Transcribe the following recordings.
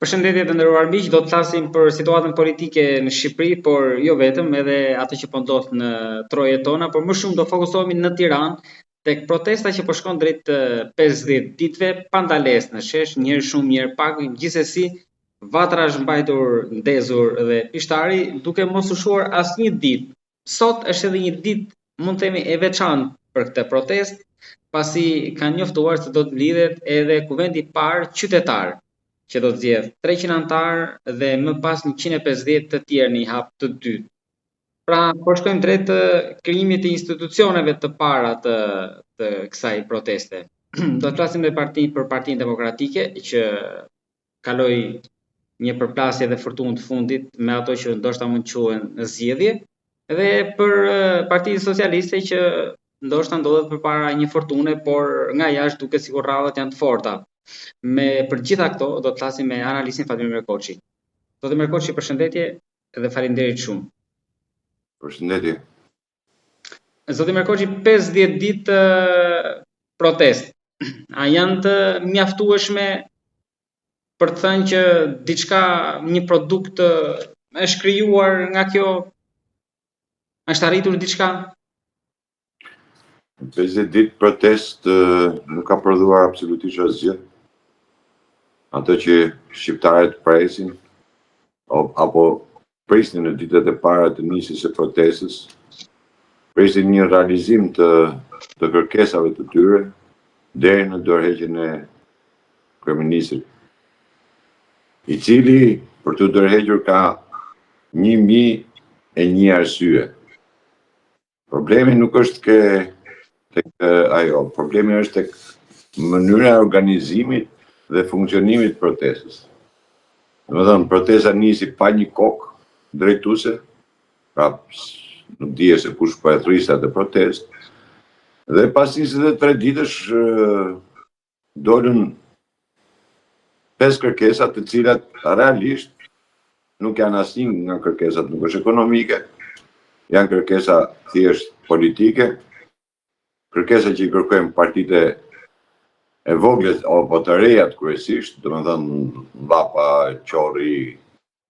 Përshëndetje të nderuar miq, do të flasim për situatën politike në Shqipëri, por jo vetëm, edhe atë që po ndodh në trojet tona, por më shumë do fokusohemi në Tiranë tek protesta që po shkon drejt 50 ditëve pa ndalesë në shesh, njëherë shumë, njëherë pak, gjithsesi vatra është mbajtur ndezur dhe pishtari duke mos ushuar asnjë ditë. Sot është edhe një ditë, mund të themi, e veçantë për këtë protestë, pasi kanë njoftuar se do të lidhet edhe kuvendi i parë qytetar që do të zgjedh 300 anëtar dhe më pas 150 të tjerë në një hap të dytë. Pra, po shkojmë drejt krijimit të institucioneve të para të kësaj proteste. Do të flasim për Partinë Demokratike që kaloi një përplasje dhe fortunë të fundit me ato që ndoshta mund quhen zgjedhje, dhe për Partinë Socialiste që ndoshta ndodhet përpara një fortune, por nga jashtë duket sikur rradhat janë të forta. Për gjitha këto do të flasim me analistin Fatimir Merkoçi. Zoti Merkoçi, përshëndetje dhe faleminderit shumë. Përshëndetje. Zoti Merkoçi, 50 ditë protest. A janë të mjaftueshme për të thënë që diçka, një produkt është krijuar nga kjo? Është arritur diçka? 50 ditë protest nuk ka prodhuar absolutisht asgjë. Ato që shqiptarët presin, apo prisnin në ditët e para të nisjes së protestës, presin një realizim të kërkesave të tyre deri në dorëheqjen e kryeministrit, i cili për të dorëhequr ka 1001 arsye. Problemi nuk është problemi është tek mënyra e organizimit dhe funksionimit protestës. Domethënë, protesta nisi pa një kokë drejtuese, pra nuk dije se kush po e thrisë atë protestë. Dhe pas 23 ditësh dolën 5 kërkesa, të cilat realisht nuk janë asnjë nga kërkesat, nuk është ekonomike, janë kërkesa thjesht politike, kërkesa që i kërkojmë partitë e voglet apo të rejat kryesisht, domethënë Llapa, Qorri,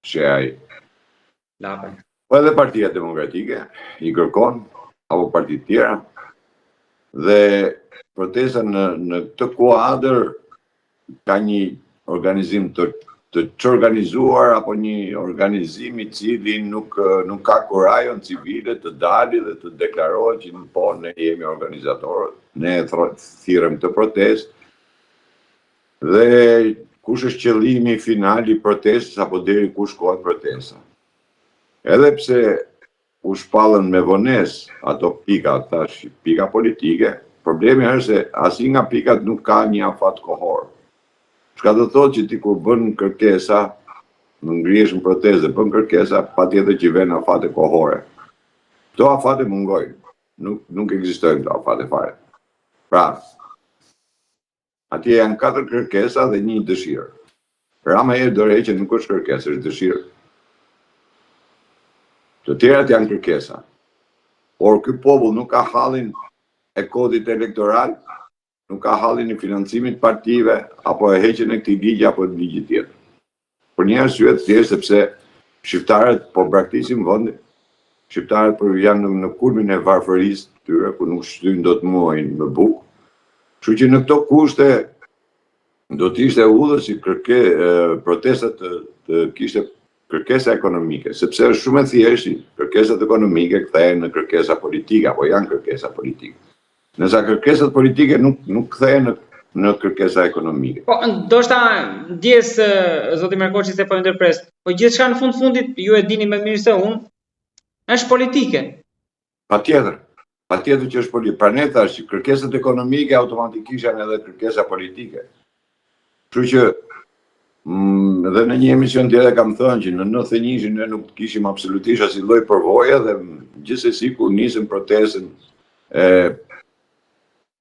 Sheaj. Po edhe Partia Demokratike i kërkon, apo partitë tjera. Dhe protesta në këtë kuadër ka një organizim të çorganizuar apo një organizim i cili nuk ka kurajon civile të dalë dhe të deklarohet që po ne jemi organizatorët, ne thirrëm të protestë. Dhe kush është qëllimi final i protestës apo deri ku shkohet protesta. Edhe pse u shpallën me vonesë ato pika, thash, pika politike, problemi është se asnjë nga pikat nuk ka një afat kohor. Çka do thotë që ti kur bën kërkesa, në ngrihesh në protestë, bën kërkesa, patjetër që vjen afate kohore. Këto afate mungojnë, nuk ekzistojnë këto afate fare. Pra, atje janë 4 kërkesa dhe një dëshirë. Rama e dorëheqje nuk është kërkesë, është dëshirë. Të tjerat janë kërkesa. Por ky popull nuk ka hallin e kodit elektoral, nuk ka hallin e financimit partive, apo e heqjen e këtij ligji apo ligjit tjetër. Për një arsye të thjeshtë sepse shqiptarët po braktisin vendin. Shqiptarët janë në kulmin e varfërisë të tyre, ku nuk shtyjnë dot muajin me bukë. Kështu që në këto kushte do të ishte udhës si protestat të kishte kërkesa ekonomike, sepse është shumë e thjeshtë, kërkesat ekonomike kthehen në kërkesa politike, apo janë kërkesa politike. Nësa kërkesat politike nuk kthehen në kërkesa ekonomike. Po, ndoshta ndjes zoti Merkoçi se po ndërpres, po gjithçka në fundit ju e dini më mirë se unë, është politike. Patjetër që është politike. Pra ne thash që kërkesat ekonomike automatikisht janë edhe kërkesa politike. Kështu që dhe në një emision tjetër kam thënë që në 91 ne nuk kishim absolutisht asnjë lloj përvoje dhe gjithsesi kur nisën protestën e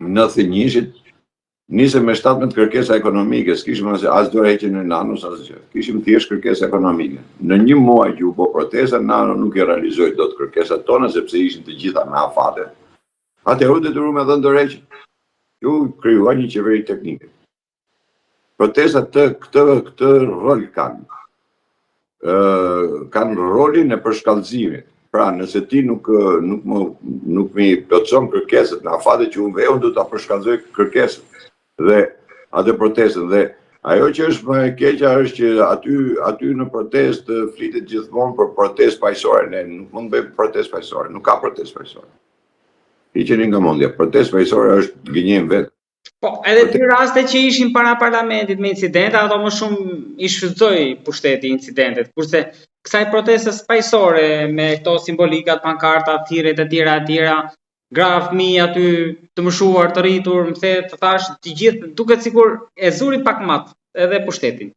91-shit, nisëm me 17 kërkesa ekonomike, s'kishim as dorëheqjen e Nanos, asgjë. Kishim thjesht kërkesa ekonomike. Në një muaj që u bë protesta, Nano nuk i realizoi dot kërkesat tona sepse ishin të gjitha me afate. Atëherë u detyruam të dhënë dorëheqje. Ju krijuan një qeveri teknike. protestat këtë rol kanë. Kanë rolin e përshkallëzimit. Pra, nëse ti nuk mi plotëson kërkesat në afate që unë veun, do ta përshkallëzoj kërkesat dhe atë protestën. Dhe ajo që është më e keqja është që aty në protest flitet gjithmonë për protest paqësore. Ne nuk mund të bëjmë protest paqësore, nuk ka protest paqësore. Hiqeni nga mendja, protest paqësore është gënjem vetë. Po, edhe dy raste që ishin para parlamentit me incidente, ato më shumë i shfrytëzoi pushteti incidentet, kurse kësaj protestës paqësore me këto simbolikat, pankarta, thirrjet e tjera, gra fëmijë aty të mëshuar, të rritur, më the të thash, të gjithë duket sikur e zuri pak mat edhe pushtetin.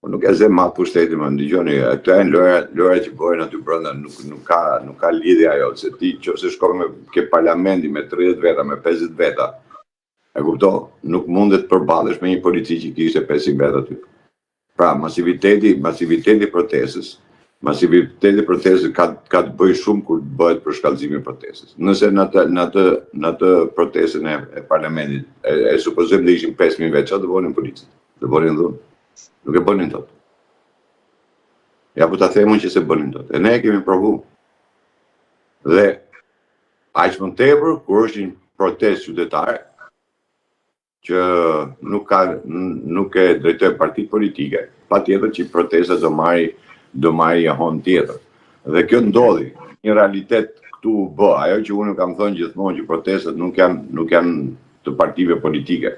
Nuk e zë mat pushtetin, më dëgjoni, këto janë lojra që bëhen aty brenda, nuk ka lidhje ajo, se ti nëse shkon ke parlamenti me 30 veta, me 50 veta. E kupto, nuk mundet të përballesh me një polici që kishte 500 veta aty. Pra, masiviteti protestës ka të bëjë shumë kur bëhet përshkallëzimi i protestës. Nëse në atë protestën e parlamentit, e supozojmë dhe ishin 5.000 vetë, çfarë do bënin policit? Do bënin dhunë? Nuk e bënin tot. Ja po ta themun që se bënin tot. E ne e kemi provu. Dhe aq më tepër kur është një protestë qytetare, që nuk e drejtoj partit politike, patjetër që protesta do marri jahon tjetër. Dhe kjo ndodhi, një realitet këtu bë, ajo që unë kam thënë gjithmonë që protestat nuk janë të partive politike,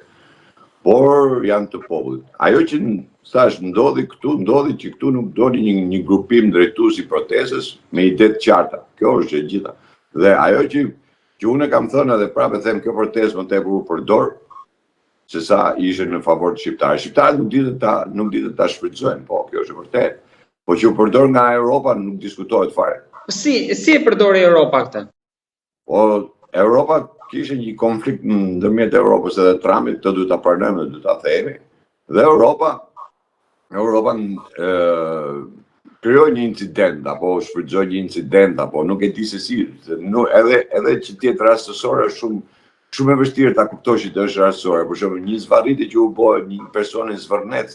por janë të popullit. Ajo që thash ndodhi që këtu nuk doli një grupim drejtues i protestës me ide të qarta. Kjo është e gjitha. Dhe ajo që unë kam thënë edhe prapë them, kjo protestë më tepër u përdor se sa ishe në favor të shqiptarëve. Shqiptarët nuk ditë ta shfrytëzojnë, po kjo është e vërtetë. Po që u përdor nga Europa nuk diskutohet fare. Si e përdori Europa këtë? Po Europa kishte një konflikt ndërmjet Europës edhe Trumpit, këtë duhet ta pranojmë dhe duhet ta themi. Dhe Europa krijoi një incident apo shfrytëzoi një incident apo nuk e di se si, edhe që të jetë rastësor është shumë e vështirë ta kuptosh që është rastësore. Për shembull, një zvarritje që u bë një person i Zvërnec,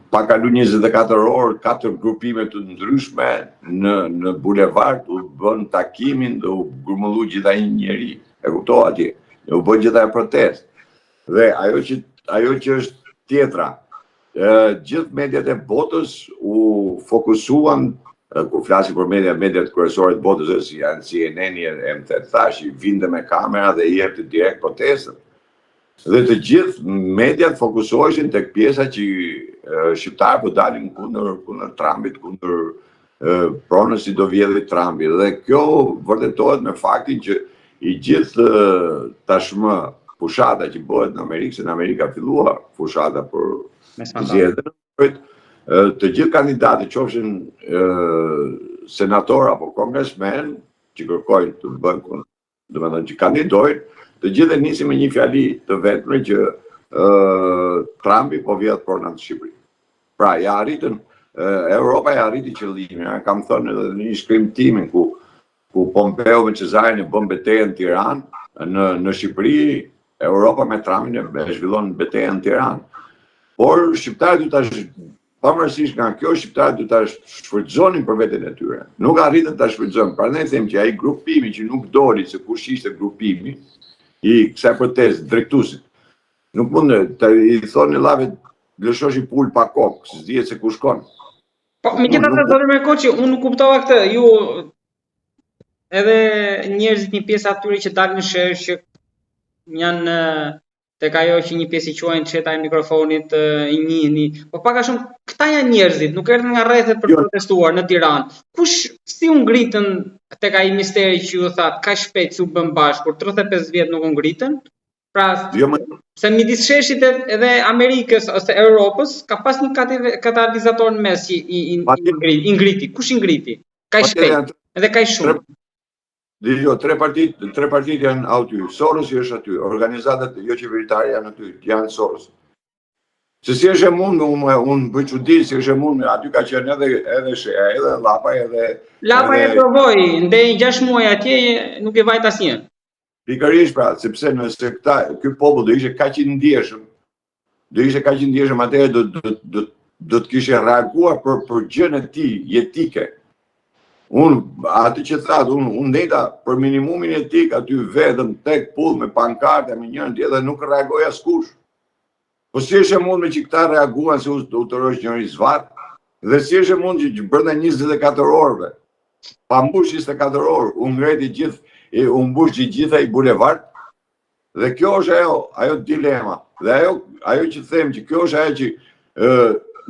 pa kalu 24 orë, 4 grupime të ndryshme në bulevard u bën takimin dhe u grumullu gjithaj një njeri. E kuptova atje. U bën gjithaj protestë. Dhe ajo që është tjetra, gjithë mediat e botës u fokusuan. Kur flasim për mediat kryesore të botës, si janë CNN, MT thash, vinte me kamera dhe i jepte direkt protestën. Dhe të gjithë mediat fokusoheshin tek pjesa që shqiptarët po dalin kundër Trumpit, kundër pronës si do vjedhë Trumpi. Dhe kjo vërtetohet me faktin që i gjithë tashmë fushata që bëhet në Amerikë, se në Amerikë ka filluar fushata për zgjedhjen, të gjithë kandidatët, qofshin senator apo kongresmen që kërkojnë të bëjnë, domethënë që kandidojnë, të gjithë nisin me një fjali të vetme që Trumpi po vjedh pronat në Shqipëri. Pra, Europa ja arriti qëllimin. Kam thënë edhe në një shkrim timin ku Pompeo me Cezarin e bën betejën në Tiranë, në Shqipëri, Europa me Trumpin e zhvillon betejën në Tiranë. Por shqiptarët pavarësisht nga kjo, shqiptarët do ta shfrytëzonin për veten e tyre. Nuk arritën ta shfrytëzojnë. Prandaj them që ai grupimi që nuk doli se kush ishte grupimi i kësaj protestë drejtuesit. Nuk mund të i thonë llave lëshoshi pul pa kokë, se dihet se ku shkon. Po, megjithatë zotë Merkoçi, unë nuk kuptova këtë. Ju edhe njerëzit një pjesë atyre që dalin në shërë që janë tek ajo që një pjesë i quajnë çeta e mikrofonit, i njihni. Po pak a shumë këta janë njerëzit, nuk erdhën nga rrethet për të protestuar në Tiranë. Si u ngritën tek ai misteri që ju thatë kaq shpejt si u bën bashkë, kur 35 vjet nuk u ngritën? Pra, se midis sheshit edhe Amerikës ose Europës ka pas një katalizator në mes që i ngriti. Kush i ngriti? Kaq shpejt edhe kaq shumë. Jo, tre partit janë aty. Soros është aty. Organizatat jo qeveritare janë aty. Janë Soros. Se si është e mundë, unë bëj çudi, si është e mundë, aty ka qenë edhe Shea, edhe Llapaj, edhe... Llapaj e provoi, ndej 6 muaj atje, nuk e vajt asnjë. Pikërisht pra, sepse nëse ky popull do ishte kaq i ndjeshëm, do ishte kaq i ndjeshëm atëherë do të kishe reaguar për gjën e tij jetike. Unë atë që thatë, unë ndeta për minimumin etik aty vetëm tek pull me pankarte me njërin tjetër nuk reagoj askush. Po si është e mundme që këta reaguan se u tërheq njëri zvat, dhe si është e mundme që brenda 24 orëve, pa mbush 24 orë, u ngreti gjithë, u mbush gjitha i bulevard, dhe kjo është ajo dilema. Dhe ajo që them që kjo është ajo që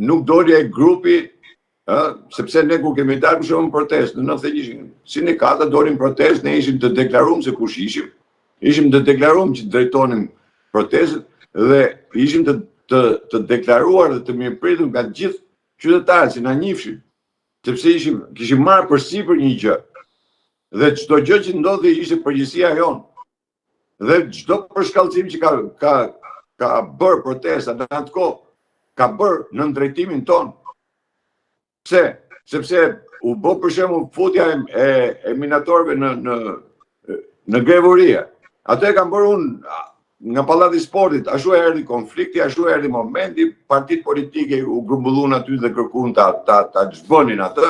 nuk doli ai grupi, sepse ne ku kemi dalë për shumë protestë, në 91 sindikata dolin protestë, ne ishim të deklaruar se kush ishim të deklaruar që drejtonim protestën dhe ishim të deklaruar dhe të mirëpritur nga gjithë qytetarët që na njihshin, sepse kishim marrë përsipër një gjë. Dhe çdo gjë që ndodhi ishte përgjegjësia jonë. Dhe çdo përshkallëzim që ka bërë protesta në atë kohë, ka bërë në drejtimin tonë. Pse? Sepse u bë për shembull futja e minatorëve në grevorie. Atë e kam bërë unë nga Pallati i Sportit, ashtu erdhi konflikti, ashtu erdhi momenti, partitë politike u grumbulluan aty dhe kërkuan ta zhbonin atë.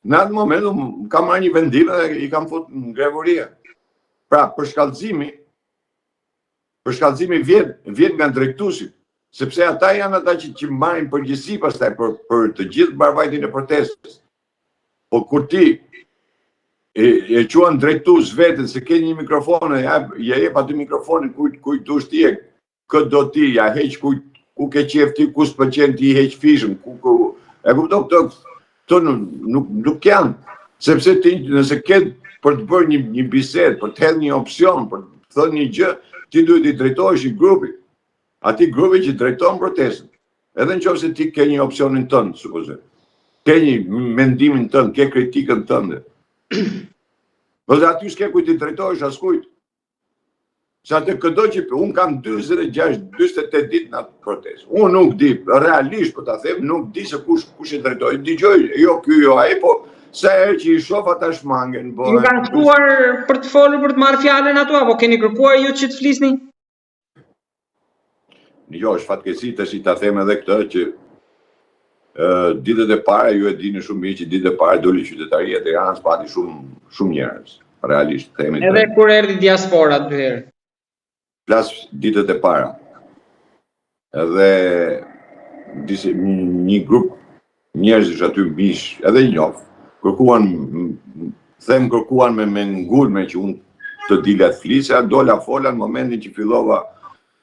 Në atë moment unë kam marrë një vendim dhe i kam futur në grevorie. Pra, përshkallëzimi vjen nga drejtuesi. Sepse ata janë ata që marrin përgjegjësi pastaj për të gjithë mbarvajtjen e protestës. Po kur ti e quan drejtues veten se ke një mikrofon, ja jep aty mikrofonin kujt dush ti, kë do ti, ja heq ku ke qef ti, ku s'pëlqen ti heq fishën, e kupton këto nuk janë, sepse ti nëse ke për të bërë një bisedë, për të hedhur një opsion, për të thënë një gjë, ti duhet i drejtohesh i grupit. Ati grupi që drejton protestën, edhe nëse ti ke një opsionin tënd, supozoj, ke një mendimin tënd, ke kritikën tënde. Po aty s'ke kujt i drejtohesh askujt. Sa të këdo që unë kam 46-48 ditë në atë protestë. Unë nuk di, realisht po ta them, nuk di se kush i drejtoj. Dëgjoj, jo ky, jo ai, po sa herë që i shoh ata shmangen. Ju kanë ftuar për të folur, për të marrë fjalën ato, apo keni kërkuar ju që të flisni? Jo, është fatkeqësi tash ta them edhe këtë që ditët e para ju e dini shumë mirë që ditët e para doli qytetaria e Tiranës, pati shumë njerëz. Realisht themi. Edhe kur erdhi diaspora dy herë. Plas ditët e para. Edhe një grup njerëzish aty mish, edhe njoh, kërkuan me ngulme që unë të dila të flisja, dola fola në momentin që fillova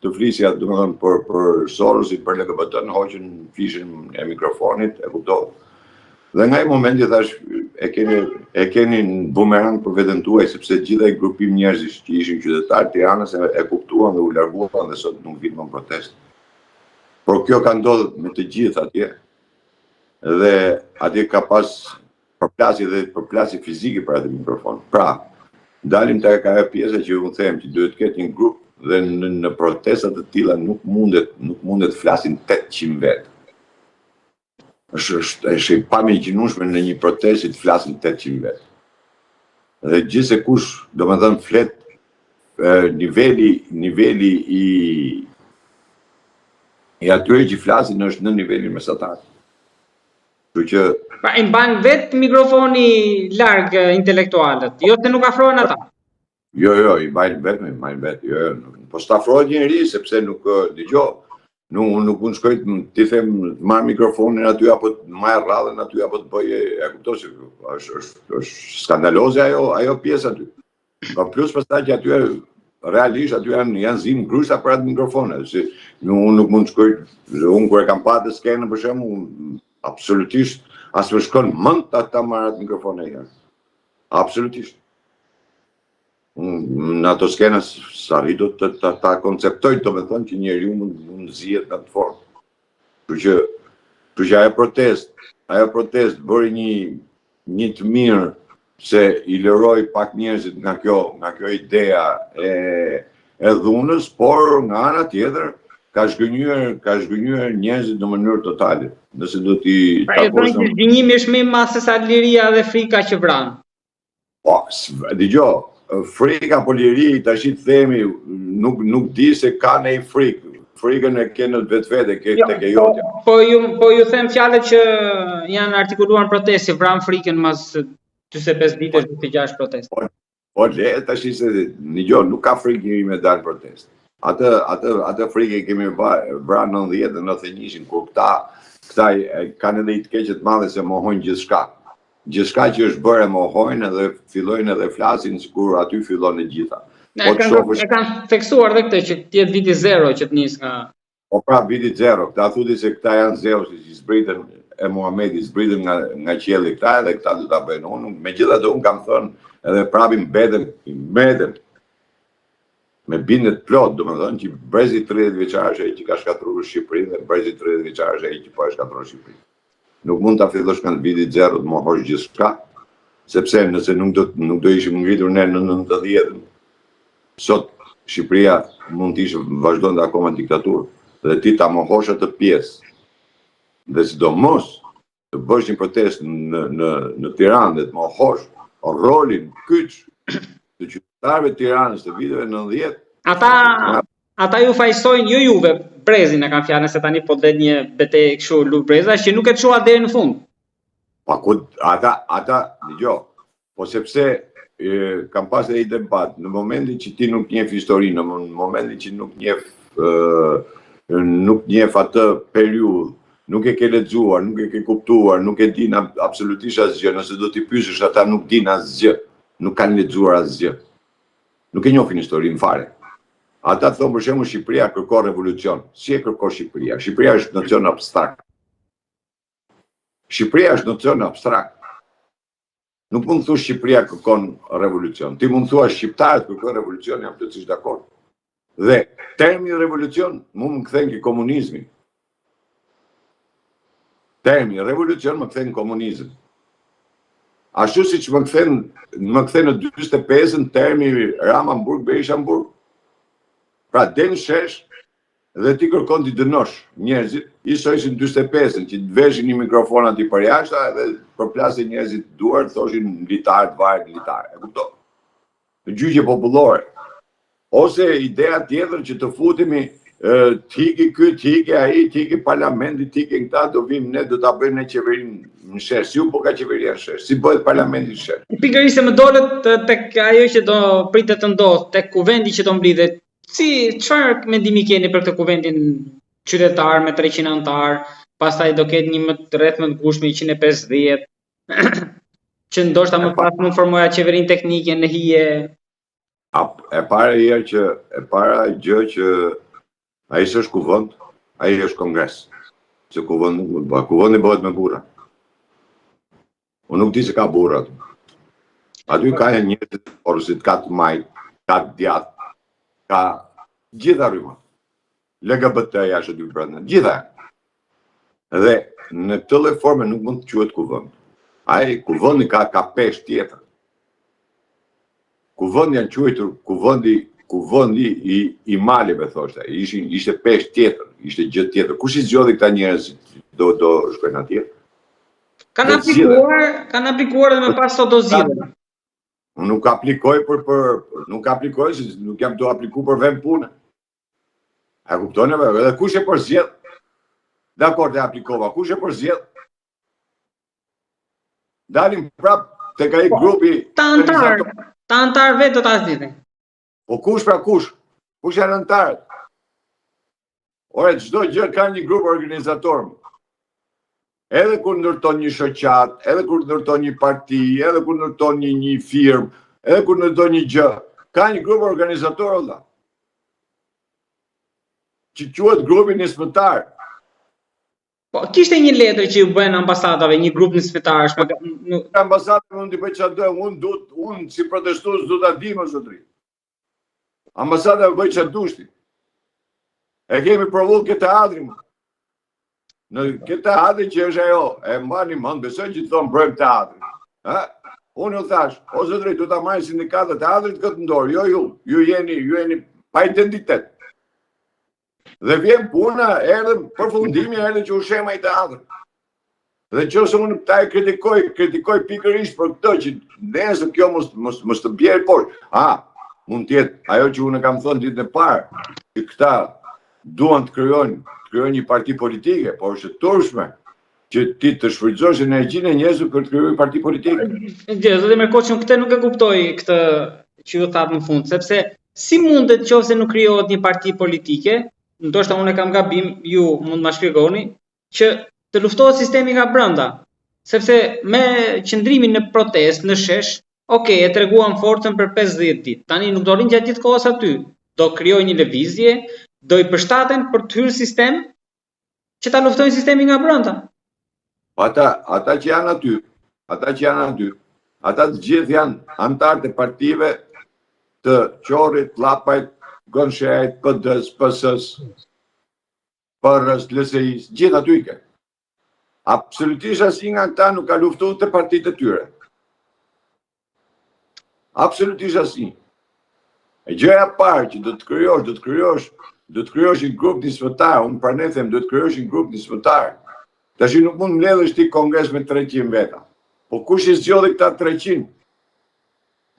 të flisja, domethënë për Sorosin, për LGBT-n, hoqën fishën e mikrofonit, e kuptova. Dhe nga ai momenti thash, e keni në bumerang për veten tuaj, sepse gjithë ai grupim njerëzish që ishin qytetarë të Tiranës e kuptuan dhe u larguan dhe sot nuk vinë në protestë. Por kjo ka ndodhur me të gjithë atje. Dhe atje ka pas përplasje fizike për atë mikrofon. Pra, dalim tek ajo pjesa që unë them që duhet të ketë një grup dhe në protestat të tilla nuk mundet flasin 800 vetë. Është e pamëgjinshme në një protestë të flasin 800 vetë. Dhe gjithse kush, domethënë flet niveli i atyre që flasin është në nivelin mesatar. Kështu që pra i mban vetë mikrofoni larg intelektualët, jo se nuk afrohen ata. Jo, i mbajnë vetë, jo. Po s'afrohet njëri, sepse nuk, dëgjoj, nuk unë shkoj ti them marr mikrofonin aty, apo të marr radhën aty, apo të bëj, e kuptoj se është skandaloze ajo pjesë aty. Po plus pastaj që aty realisht aty janë zinë grusha për atë mikrofone, se unë nuk mund të shkoj, unë kur e kam patë skenën për shembull, absolutisht as më shkon mend ta marr atë mikrofonin e jashtë. Absolutisht. Në ato skena sa rrido ta konceptoj, do me thonë që njeriu mund zihet në atë formë. Kështu që ajo protest bëri një të mirë se i lëroi pak njerëzit nga kjo ideja e dhunës, por nga ana tjetër ka zhgënjyer njerëzit në mënyrë totale. Nëse do t'i takosh. Pra, zhgënjimi është më mas se sa liria dhe frika që vran. Po, dëgjoj. Frika po liri, tash i themi, nuk di se ka ne frikë. frikën e ke në vetvete, ke tek e jotja. Po ju them fjalët që janë artikuluar në protestë, vran frikën mas 45 ditësh të gjash protestë. Po le tash se dëgjoj, nuk ka frikë me dalë protestë. Atë frikë kemi vrarë 90 dhe 91 kur këta kanë edhe i të keqe të madhe se mohojnë gjithçka. Gjithçka që është bërë mohojnë edhe fillojnë edhe flasin sikur aty fillon e gjitha. E kanë theksuar edhe këtë që të jetë viti 0 që të nis nga. Po pra viti 0, këta thuti se këta janë Zeusi që zbritën e Muhamedi, zbritën nga qielli këta edhe këta do ta bëjnë. Unë megjithatë unë kam thënë edhe prapi mbeten me bindet plot, domethënë që brezi 30 vjeçar është ai që ka shkatruar Shqipërinë dhe brezi 30 vjeçar është ai që po e shkatron Shqipërinë. Nuk mund ta fillosh nga viti 0 të mohosh gjithçka, sepse nëse nuk do ishim ngritur ne në 90, sot Shqipëria mund të ishte vazhdonte akoma diktaturë dhe ti ta mohosh atë pjesë. Dhe sidomos të bësh një protestë në Tiranë dhe të mohosh rolin kyç të qytetarëve të Tiranës të viteve 90. Ata ju fajsojnë, jo juve, brezin e kanë fjalën se tani po del një betejë kështu luf breza që nuk e çuat deri në fund. Pa ku ata dëgjoj, po sepse kam pas edhe një debat në momentin që ti nuk njeh historinë, në momentin që nuk njeh atë periudhë, nuk e ke lexuar, nuk e ke kuptuar, nuk e din absolutisht asgjë, nëse do t'i pyesësh ata nuk din asgjë, nuk kanë lexuar asgjë. Nuk e njohin historinë fare. Ata thonë për shembull Shqipëria kërkon revolucion. Si e kërkon Shqipëria? Shqipëria është nocion abstrakt. Shqipëria është nocion abstrakt. Nuk mund të thuash Shqipëria kërkon revolucion. Ti mund të thuash shqiptarët kërkojnë revolucion, jam plotësisht dakord. Dhe termi revolucion mund më kthen ke komunizmi. Termi revolucion më kthen komunizëm. Ashtu siç më kthen në 45-ën termi Ramanburg Berishamburg. Pra del shesh dhe ti kërkon t'i dënosh njerëzit, ishin 45-ën që të veshin një mikrofon aty për jashtë dhe përplasin njerëzit duar, thoshin militar, varet militar. E kupton? Gjyqje popullore. Ose ideja tjetër që të futemi t'hiki ky, t'hiki ai, t'hiki parlamenti, t'hiki këta, do vim ne, do ta bëjmë ne qeverinë në shesh. Si po ka qeveria në shesh? Si bëhet parlamenti në shesh? Pikërisht se më dolet tek ajo që do pritet të ndodh, tek kuvendi që do mblidhet. Çfarë mendimi keni për këtë kuvendin qytetar me 300 anëtar, pastaj do ketë një rreth më të ngushtë me 150, që ndoshta më pas mund formoja qeverinë teknike në hije. E para gjë që ai s'është kuvend, ai është kongres. Se kuvendi bëhet me burra. Unë nuk di se ka burra aty. Aty ka njerëz të forësit, ka të majt, ka të djathtë, ka gjitha rryma. LGBT jashtë aty brenda, gjitha. Dhe në këtë lloj forme nuk mund të quhet kuvend. Ai kuvendi ka pesh tjetër. Kuvendi janë quajtur kuvendi i maleve thoshte. Ishte pesh tjetër, ishte gjë tjetër. Kush i zgjodhi këta njerëz do shkojnë atje? Kanë aplikuar dhe më pas sot do zgjidhen. Unë nuk aplikoj nuk aplikoj se nuk jam të apliku për vend pune. A kuptoni edhe kush e përzgjedh? Dakor, e aplikova. Kush e përzgjedh? Dalim prap tek ai grupi ta antar vetë do ta zgjidhin. Po kush pra kush? Kush janë antarët? Ore, çdo gjë ka një grup organizator. Edhe kur ndërton një shoqat, edhe kur ndërton një parti, edhe kur ndërton një firmë, edhe kur ndërton një gjë, ka një grup organizator olla. Që quhet grupi nismëtar. Po kishte një letër që ju bën ambasadave, një grup nismëtarësh. Ambasadave mund t'i bëj çfarë do, unë si protestues do ta di më zotri. Ambasadave bëj çfarë dushti. E kemi provuar këtë teatrin. Në këtë teatrin që është ajo, e mbani mend, besoj që thonë bëjmë teatrin. Unë u thash, o zotri, do ta marrë sindikata teatrit këtë ndorë, jo ju jeni pa identitet. Dhe vjen puna, erdhe përfundimi, erdhe që u shema i teatrit. Dhe nëse unë ta e kritikoj pikërisht për këtë që nesër kjo mos të bjerë poshtë. Mund të jetë ajo që unë kam thënë ditën e parë, që këta duan të krijojnë një parti politike, por është turshme që ti të shfrytëzosh energjinë e njerëzve për të krijuar parti politike. Zoti Merkoçi, këtë nuk e kuptoj këtë që ju thatë në fund, sepse si mundet nëse nuk krijohet një parti politike, ndoshta unë kam gabim, ju mund ma shpjegoni, që të luftohet sistemi nga brenda. Sepse me qëndrimin në protestë, në shesh, e treguam forcën për 50 ditë. Tani nuk do rinë gjatë gjithë kohës aty. Do krijojnë një lëvizje, do i përshtaten për të hyrë sistem që ta luftojnë sistemin nga brenda. Ata që janë aty, ata të gjithë janë antarë të partive të Qorit, Llapajt, Gonshejt, PD-s, PS-s, PR-s, LSI-s, gjithë aty i ke. Absolutisht asnjë nga këta nuk ka luftuar të partitë e tyre. Absolutisht asnjë. E gjëja e parë që do të krijosh një grup nisëtar, unë pranë them do të krijosh një grup nisëtar. Tash nuk mund mbledhësh ti kongres me 300 veta. Po kush i zgjodhi këta 300?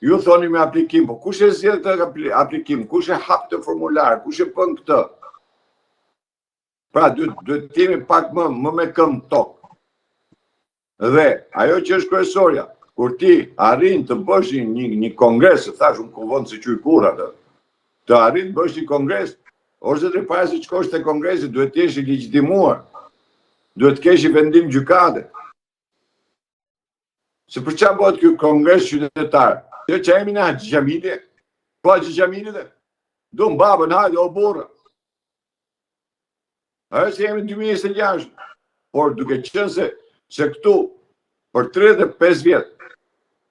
Ju thoni me aplikim, po kush e zgjedh këtë aplikim? Kush e hap të formular? Kush e bën këtë? Pra, duhet të jemi pak më me këmbë tokë. Dhe ajo që është kryesorja, kur ti arrin të bësh një kongres, thash unë kuvon se quj kur atë, të arrin të bësh një kongres, ose të para se të shkosh te kongresi, duhet të jesh i legjitimuar. Duhet të kesh i vendim gjykate. Se për çfarë bëhet ky kongres qytetar? Që jemi në Haxhi Xhamili, po Haxhi Xhamili dhe do mbabën hajde o burrë. Ajo se jemi në 2026, por duke qenë se këtu për 35 vjet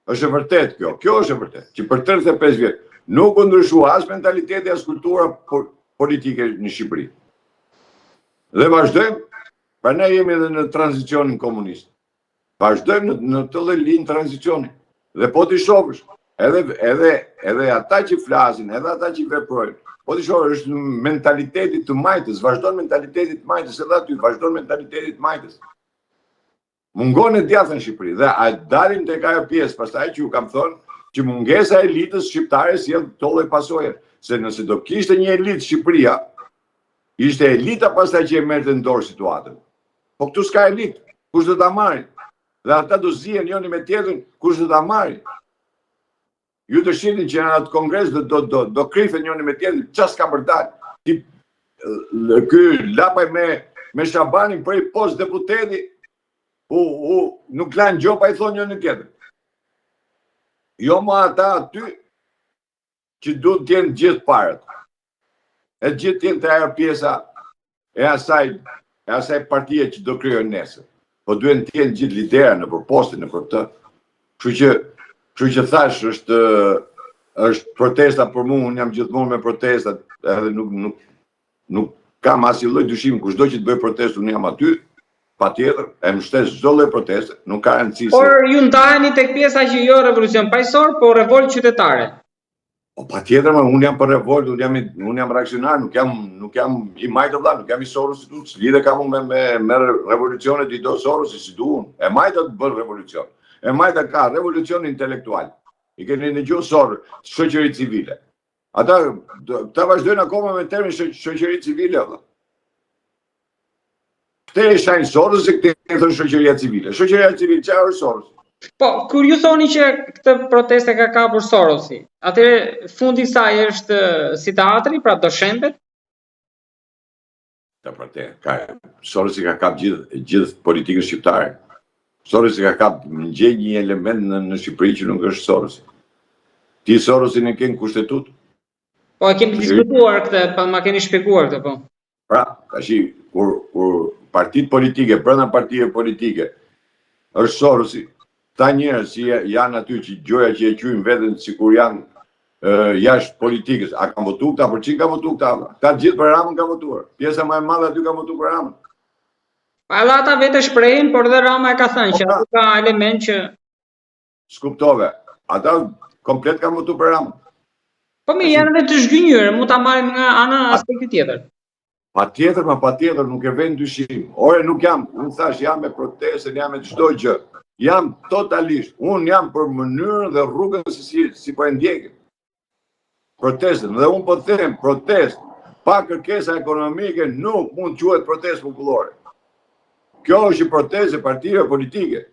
është e vërtet kjo është e vërtet, që për 35 vjet nuk u ndryshua as mentaliteti as kultura politike në Shqipëri. Dhe vazhdojmë, pra ne jemi edhe në tranzicionin komunist. Vazhdojmë në të lloj linjë tranzicioni. Dhe po t'i shohësh, edhe ata që flasin, edhe ata që veprojnë, po t'i shohësh është mentaliteti të majtës, vazhdon mentaliteti të majtës, edhe aty vazhdon mentaliteti të majtës. Mungon e djathtë në Shqipëri dhe dalim tek ajo pjesë, pastaj që ju kam thonë, që mungesa e elitës shqiptare sjell këto lloj pasoje, se nëse do kishte një elitë Shqipëria, ishte elita pastaj që e merrte në dorë situatën. Po këtu s'ka elitë, kush do ta marrë? Dhe ata do zihen njëri me tjetrin, kush do ta marrë? Ju të shihni që në atë kongres do krifen njëri me tjetrin, çfarë s'ka për dalë? Ky Llapaj me Shabanin për post deputeti, nuk lanë gjopa i thonë njëri tjetrin. Jo më ata aty që duhet të jenë gjithë parët. E gjithë të jenë të ajo pjesa e asaj partije që do krijojnë nesër. Po duhen të jenë gjithë lidera në për postin në për të. Kështu që thash është protesta për mua, unë jam gjithmonë me protestat, edhe nuk kam asnjë lloj dyshimi, kushdo që të bëj protestë unë jam aty. Patjetër, e mbështes çdo lloj proteste, nuk ka rëndësi. Por ju ndaheni tek pjesa që jo revolucion paqësor, por revolt qytetare. Po patjetër, unë jam për revolt, unë jam reaksionar, nuk jam i majtë vëlla, nuk jam i Sorosit, lidhe kam unë me revolucionet i do Sorosit, si du unë. E majta të bën revolucion. E majta ka revolucion intelektual. I keni në gjuhë Soros, shoqëri civile. Ata vazhdojnë akoma me termin shoqëri civile, vëlla. Këte e shajnë Soros e këte e thënë shoqëria civile. Shoqëria civile, çfarë është Soros? Po, kur ju thoni që këtë proteste ka kapur Sorosi, atëherë fundi i saj është si teatri, pra do shembet? Sorosi ka kap gjithë politikën shqiptare. Sorosi ka kap ngjej një element në Shqipëri që nuk është Sorosi. Ti Sorosin e ke në kushtetut? Po, e kemi diskutuar këtë, pa ma keni shpjeguar këtë, po. Pra, tash kur partitë politike, brenda partive politike, është Sorosi. Ta njerëz që janë aty që gjoja që e quajnë veten sikur janë jashtë politikës, a kanë votuar këta, për çin kanë votuar këta? Ta gjithë për Ramën kanë votuar. Pjesa më e madhe aty kanë votuar për Ramën. Pa ata vetë shprehin, por dhe Rama e ka thënë që aty ka element që s'kuptove. Ata komplet kanë votuar për Ramën. Po mi janë edhe të zhgënjur, mund ta marrim nga ana aspekti tjetër. Patjetër, nuk e vën dyshim. Ore nuk jam, unë thash jam me protestën, jam me çdo gjë. Jam totalisht, unë jam për mënyrën dhe rrugën si po e ndjekim protestën. Dhe unë po them, protestë pa kërkesa ekonomike nuk mund të quhet protestë popullore. Kjo është protestë e partive politike.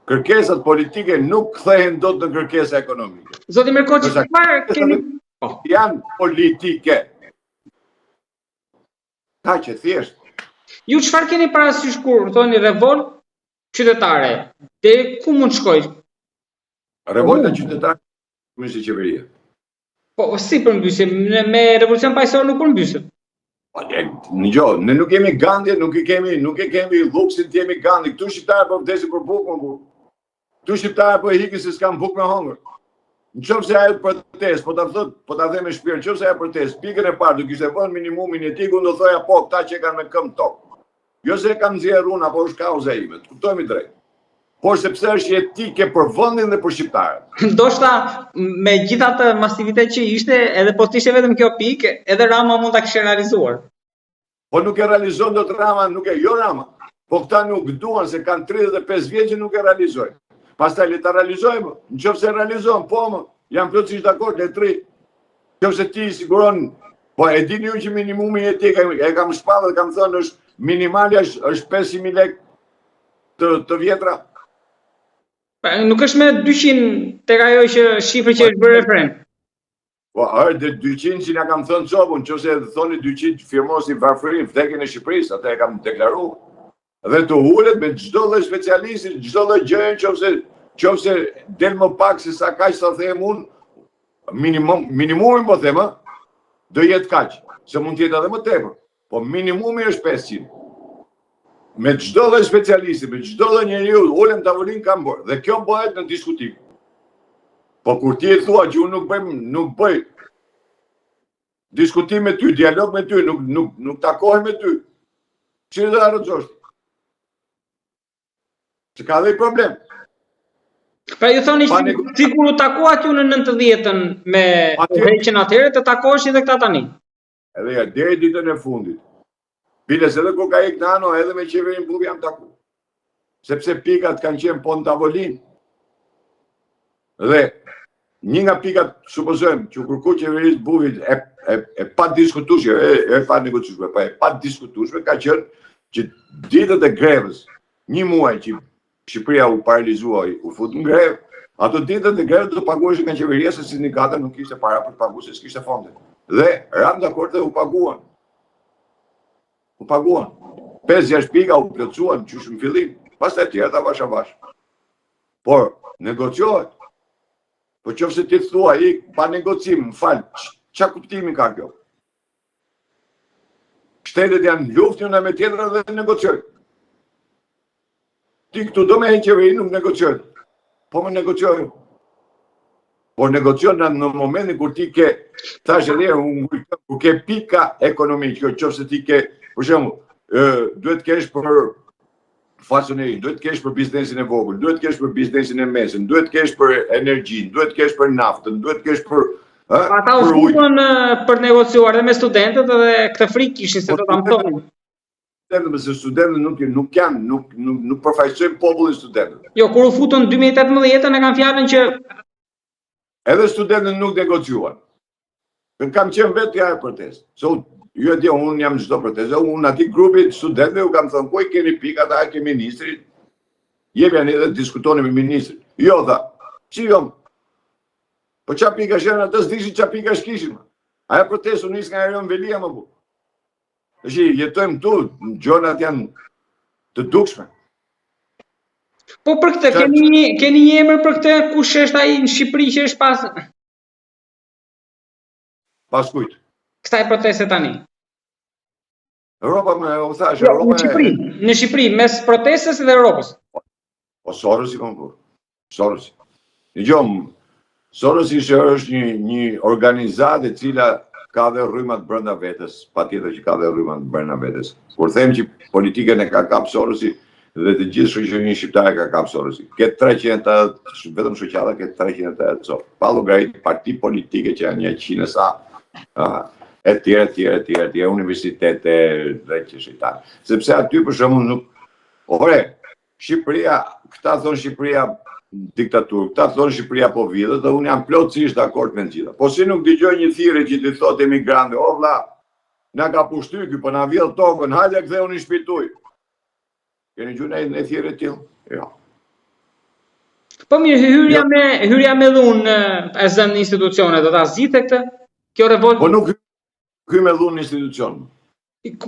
Kërkesat politike nuk kthehen dot në kërkesa ekonomike. Zoti Merkoçi, çfarë keni? Janë politike. Kaq e thjesht. Ju çfarë keni parasysh kur thoni revolt qytetare? Deri ku mund shkoj? Revolta qytetare me si qeveria. Po si përmbysje? Me revolucion paqësor nuk përmbysje. Ne nuk kemi Gandhi, nuk e kemi luksin të jemi Gandhi. Këtu shqiptarë po vdesin për bukë. Këtu shqiptarë po e hikin se s'kan bukë me hongër. Në qoftë se ajo protestë, po ta them me shpirt, nëse ajo protestë, pikën e parë do kishte vënë minimumin etik, unë do thoja po, këta që kanë me këmbë tokë. Jo se kanë nxjerrë unë apo është kauza ime, të kuptojmë drejt. Por sepse është etike për vendin dhe për shqiptarët. Ndoshta me gjithë atë masivitet që ishte, edhe po ishte vetëm kjo pikë, edhe Rama mund ta kishte realizuar. Po nuk e realizon dot Rama, jo Rama. Po këta nuk duan se kanë 35 vjet që nuk e realizojnë. Pastaj le ta realizojmë, nëse realizojmë, po më, jam plotësisht dakord, le tri. Nëse ti siguron, po e dini ju që minimumi etik e kam shpallur, kam thënë është minimali është 500.000 lekë të vjetra. Nuk është me 200 tek ajo që shifër që është bërë refren. Po, dhe 200 që nga kam thënë copën, nëse thoni 200 firmosi varfërin, vdekjen e Shqipërisë, atë e kam deklaruar. Dhe të ullet me çdo lloj specialisti, çdo lloj gjëje, nëse del më pak se sa kaq sa them unë, minimumin po them, do jetë kaq, se mund të jetë edhe më tepër. Po minimumi është 500. Me çdo lloj specialisti, me çdo lloj njeriu, ulem tavolinë kam bërë dhe kjo bëhet në diskutim. Po kur ti e thua që unë nuk bëj diskutim me ty, dialog me ty, nuk takohem me ty, çfarë do arrëzosh? Se ka dhe i problem. Pra ju thoni sikur u takuat ju në 90-ën me heqjen atëherë të takohesh edhe këta tani. Edhe deri ditën e fundit. Biles edhe kur ka ikë Nano, edhe me qeverin bub jam taku. Sepse pikat kanë qenë po në tavolinë. Dhe një nga pikat, supozojmë, që kur ku qeverisë bubit e pa diskutueshme, e pa negociueshme, pa e pa diskutueshme, ka qenë që ditët e grevës, një muaj që Shqipëria u paralizua, u fut në grevë, ato ditët e grevës do paguheshin nga qeveria se sindikata nuk kishte para për të paguar se s'kishte fonde. Dhe ran dakord dhe u paguan. U paguan. 5-6 pika u plotësuan qysh në fillim, pastaj të tjera avash avash. Por negociohet. Po qofse ti thua pa negocim, fal, ç'a kuptimi ka kjo? Shtetet janë luftë njëra me tjetrën dhe negociojnë. Ti këtu do me e qeveri nuk negociojnë. Po me negociojnë. Por negociojnë në momentin kur ti ke, thash edhe kur ke pika ekonomike, qofse ti ke, për shembull, duhet kesh për fasoneri, duhet kesh për biznesin e vogël, duhet kesh për biznesin e mesëm, duhet kesh për energjinë, duhet kesh për naftën, duhet kesh për ata u futën për negociuar dhe me studentët dhe këtë frikë kishin se do ta mësonin. Se studentët nuk përfaqësojnë popullin studentët. Jo, kur u futën 2018 e kanë fjalën që edhe studentët nuk negociuan. Kam qenë vetë të ajo protestë. Se ju e di, unë jam çdo protestë, unë atij grupit studentëve u kam thënë, ku i keni pikat, a ke ministrit? Jepja edhe diskutoni me ministrin. Jo, tha, si jo? Po qa pika shenë atë s'dishin qa pika shkishim. Aja protestë u nis nga Erion Velia më bu. Jetojmë tu, gjonat janë të dukshme. Po për këtë, keni një emër për këtë, kush është ai në Shqipëri që është pas... Pas kujt? Kësaj proteste tani. Europa me u thash, jo, në Shqipëri, mes protestës dhe Europës. Po Sorosi kam bërë. Sorosi. Dëgjom, Sorosi është një organizatë e cila ka dhe rrymat brenda vetes, patjetër që ka dhe rrymat brenda vetes. Kur them që politikën e ka kap Sorosi dhe të gjithë shoqërinë shqiptare ka kap Sorosi. Ke 380, vetëm shoqata ke 380 pa llogarit parti politike që janë 100 e sa. E tjera, universitete dhe qëshitar. Sepse aty për shembull nuk... Ore, Shqipëria, këta thonë Shqipëria diktaturë. Këta thonë Shqipëria po vjedhët dhe unë jam plotësisht dakord me gjitha. Po si nuk dëgjoj një thirrje që t'i thotë emigrante, o vlla, na ka pushty ky, po na vjedh tokën, hajde ktheuni në shtëpi tuaj. Keni gjuna në thirrje të tillë? Jo. Po mirë, hyrja me dhunë e zënë në institucione, do ta zgjidhte këtë? Kjo revoltë? Po nuk hy me dhunë në institucion.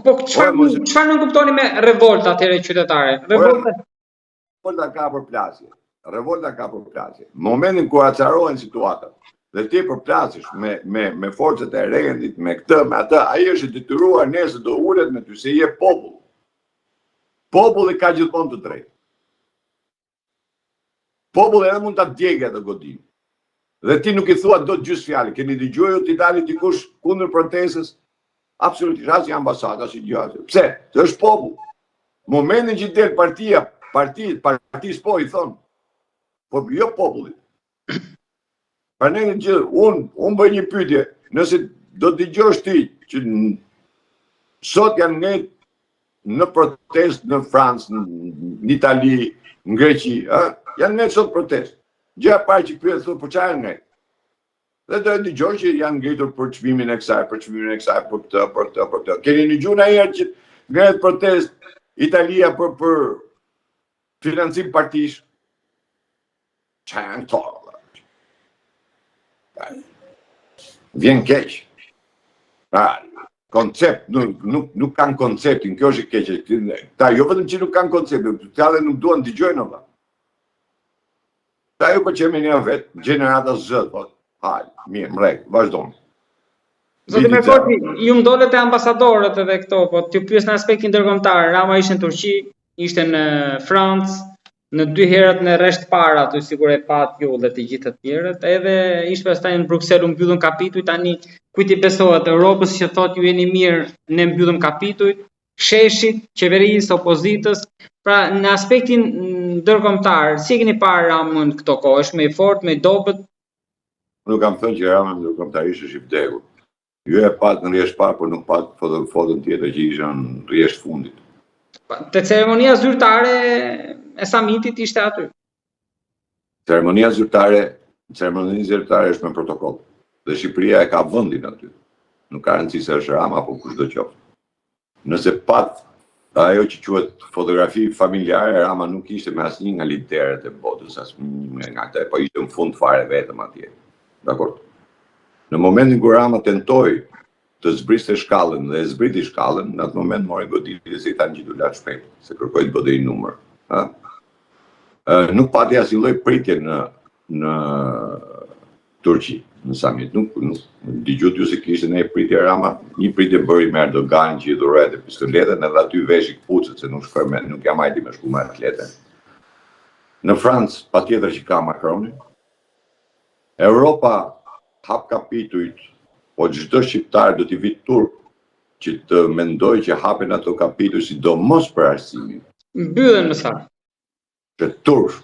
Po çfarë nuk kuptoni me revoltë atëre qytetare? Revolta ka përplasje. Momentin kur acarohen situatat dhe ti përplasësh me forcat e rendit, me këtë, me atë, ai është i detyruar nesër do ulet me ty se je popull. Populli ka gjithmonë të drejtë. Populli edhe mund ta djegë atë godinë. Dhe ti nuk i thua dot gjysmë fjalë. Keni dëgjuar ti dali dikush kundër protestës? Absolutisht, as i ambasada, as i gjë. Pse? Se është popull. Momentin që del partisë po i thon. Po jo popullit. Pra ne gjithë, unë bëj një pyetje, nëse do të dëgjosh ti që sot janë ngejt në protest në Francë, në Itali, në Greqi, janë ngejt sot protest. Gjëja parë që pyet thotë, po çfarë janë ngejt? Dhe do të dëgjosh që janë ngjitur për çmimin e kësaj, për këtë. Keni dëgjuar ndonjëherë që ngjet protest Italia për financim partish? Çfarë to? Vjen keq. Koncept, nuk kanë konceptin, kjo është e keqe. Ta jo vetëm që nuk kanë koncept, ta dhe nuk duan dëgjojnë valla. Ta ju po çemi një vetë gjenerata Z, thotë. Hajde, mirë, mrek, vazhdojmë. Zoti Merkoti, ju më dolët e ambasadorët edhe këto, po t'ju pyes në aspektin ndërkombëtar. Rama ishte në Turqi, ishte në Francë, në 2 herët në rresht para, aty sigur e pat ju dhe të gjithë të tjerët, edhe ishte pastaj në Bruksel u mbyllën kapituj, tani kujt i besohet Europës që thotë ju jeni mirë, ne mbyllim kapitujt, sheshit, qeverisë, opozitës. Pra në aspektin ndërkombëtar, si e keni parë Ramën këto kohë? Është më i fortë, më i dobët? Nuk kam thënë që Rama ndërkombëtarisht është i vdekur. Ju e pat në rresht parë, por nuk pat fotën tjetër që isha në rresht fundit. Te ceremonia zyrtare e samitit ishte aty. Ceremonia zyrtare është me protokoll. Dhe Shqipëria e ka vendin aty. Nuk ka rëndësi se është Rama apo kushdo qoftë. Nëse pat ajo që quhet fotografi familjare, Rama nuk ishte me asnjë nga liderët e botës, asnjë nga ata, po ishte në fund fare vetëm atje. Dakor. Në momentin kur Rama tentoi të zbriste shkallën dhe e zbriti shkallën, në atë moment mori goditje se i thanë gjithu lartë shpejt, se kërkoi të bëte i numër. Nuk pati asnjë lloj pritje në Turqi, në samit. Nuk dëgjot ju se kishte një pritje Rama, një pritje bëri me Erdogan që i dhurojte pistoletën edhe aty veshi kputucët se nuk shkoi me, nuk jam hajti me shku me atletën. Në Francë patjetër që ka Macronin. Europa hap kapitujt, po çdo shqiptar do t'i vit turp që të mendoj që hapen ato kapituj sidomos për arsimin. Mbyllen më sa. Që turp.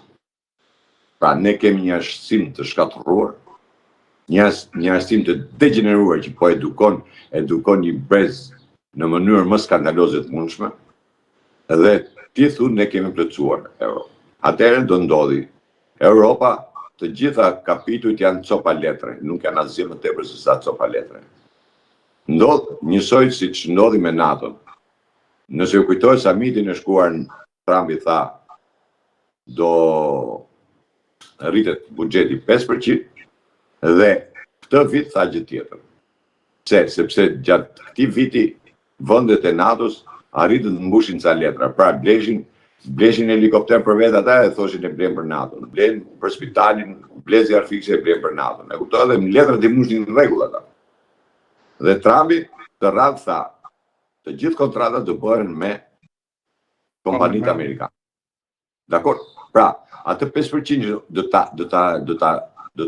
Pra ne kemi një arsim të shkatërruar, një arsim të degeneruar që po edukon një brez në mënyrë më skandaloze të mundshme, dhe ti thu ne kemi plotësuar Europë. Atëherë do ndodhi Europa, të gjitha kapitujt janë copa letre, nuk janë asgjë më tepër se sa copa letre. Ndodh njësoj siç ndodhi me NATO. Nëse ju kujtohet samitin e shkuar, Trumpi tha do rritet buxheti 5% dhe këtë vit tha gjë tjetër. Pse? Sepse gjatë këtij viti vendet e NATO-s arritën të mbushin ca letra. Pra bleshin helikopter për vetë ata e thoshin e blen për NATO. Blen për spitalin, blezi arfikse e blen për NATO. E kuptoj dhe letrat i mbushin në rregull ata. Dhe Trumpi të radhë tha, të gjithë kontratat do bëhen me kompanitë amerikane. Dakor? Pra, atë 5% do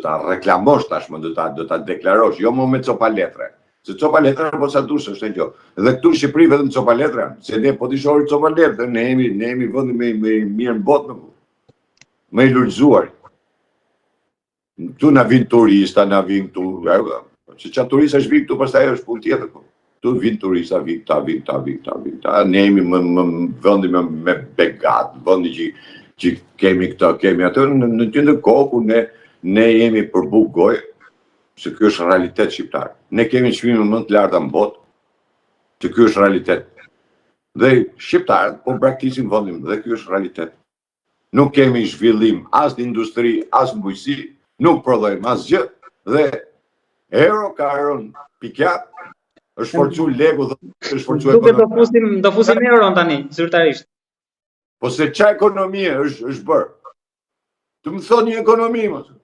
ta reklamosh tashmë, do ta deklarosh, jo më me copa letre. Se copa letra po sa dush është kjo. Dhe këtu në Shqipëri vetëm copa letra, se ne po t'i shohim copa letra, ne jemi vendi më i mirë në botë, më i lullzuar. Këtu na vin turista, na vin këtu, se çfarë turista është vin këtu, pastaj është punë tjetër. Këtu vin turista, vin ta. Ne jemi vendi me begat, vendi që kemi këto, kemi atë në të kohë ku ne jemi për bukë gojë, se ky është realitet shqiptar. Ne kemi çmime më të larta në botë, që ky është realitet. Dhe shqiptarët po braktisin vendim dhe ky është realitet. Nuk kemi zhvillim as në industri, as në bujqësi, nuk prodhojmë asgjë dhe euro ka rënë pikjat, është forcu legu dhe është forcu ekonomia. Do fusim euron tani, zyrtarisht. Po se qa ekonomia është bërë? Të më thoni ekonomi, më thë.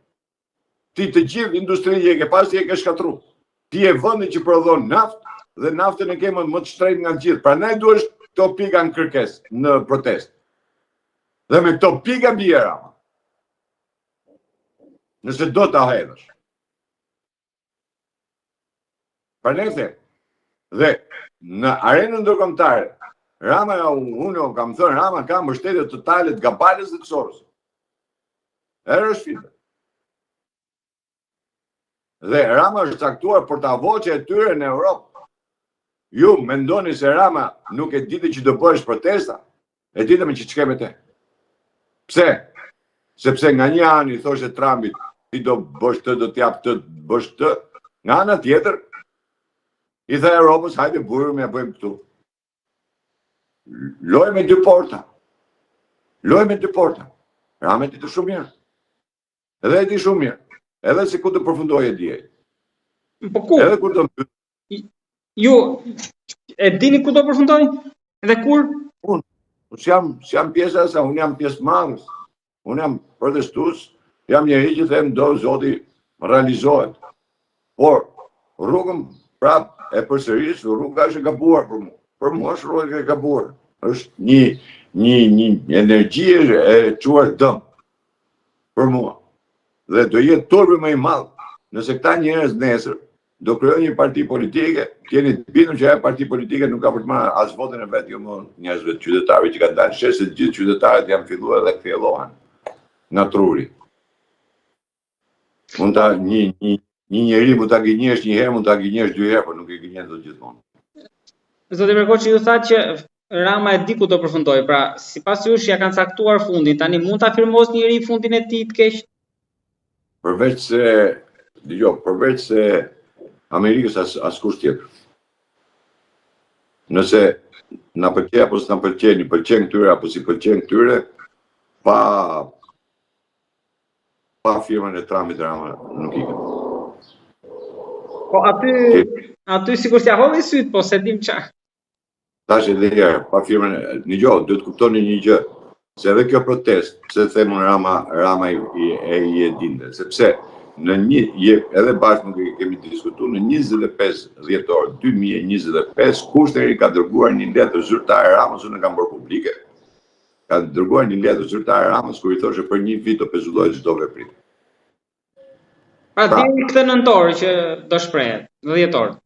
Ti të gjithë industri je ke pas, ti e ke shkatru. Ti e vëndi që prodhon naftë, dhe naftën e kemë më të shtrejt nga gjithë. Pra ne duesh këto pika në kërkes, në protest. Dhe me këto pika bjera, nëse do të ahedhësh. Pra ne the, dhe në arenën ndërkombëtare, Rama, unë kam thënë, Rama ka mbështetje totale të Gabales dhe të Soros. Erë është fitë. Dhe Rama është caktuar portavoce e tyre në Europë. Ju mendoni se Rama nuk e dite që do bëhesh protesta? E dite me që ç'keme te. Pse? Sepse nga një anë i thoshe Trumpit, ti do bësh të, do t'jap të, bësh të. Nga ana tjetër, i tha Europës, hajde burë me ja bëjmë këtu. Loj me dy porta. Loj me dy porta. Rama ti të shumë mirë. Edhe e ti shumë mirë. Edhe se ku të përfundoj e dje. Po ku? Edhe kur të mbyt. Ju, e dini ku të përfundoj? Edhe kur? Unë jam pjesë asa, unë jam pjesë madhës. Unë jam protestues, jam njeri që them do Zoti realizohet. Por, rrugëm prap e përsëris, rruga është e gabuar për mu. Për mua është rrugë e gabuar. Është një energji e quar dëm. Për mua. Dhe do jetë turbi më i madh nëse këta njerëz nesër do krijojnë një parti politike, keni të bindur që ajo parti politike nuk ka për të marrë as votën e vet, jo më njerëzve të qytetarëve që kanë dalë shesh se të gjithë qytetarët janë filluar dhe kthjellohen nga truri. Mund ta një njeri mund ta gënjesh një herë, mund ta gënjesh dy herë, por nuk e gënjen dot gjithmonë. Zoti Merkoçi ju tha që Rama e di ku do përfundoj, pra sipas jush ja kanë caktuar fundin, tani mund ta afirmos njëri fundin e tij të keq? Përveç se Amerikës askush tjetër. Nëse na pëlqej apo s'na pëlqen, i pëlqen këtyre apo si pëlqen këtyre, pa firmën e Trumpit Rama nuk ikën. Po aty sikur s'ja hodhi syt, po se dim çfarë. Tash edhe herë, pa firmën, duhet të kuptoni një gjë, se edhe kjo protest, pse themun Rama i e dinte, sepse edhe bashkë nuk kemi diskutuar, në 25 dhjetor 2025, Kushteri ka dërguar një letër zyrtare Ramës, unë e kam bërë publike, ka dërguar një letër zyrtare Ramës, kur i thoshe për një vit do pezullohet çdo veprim. Pra deri këtë nëntor që do shprehet, në dhjetor.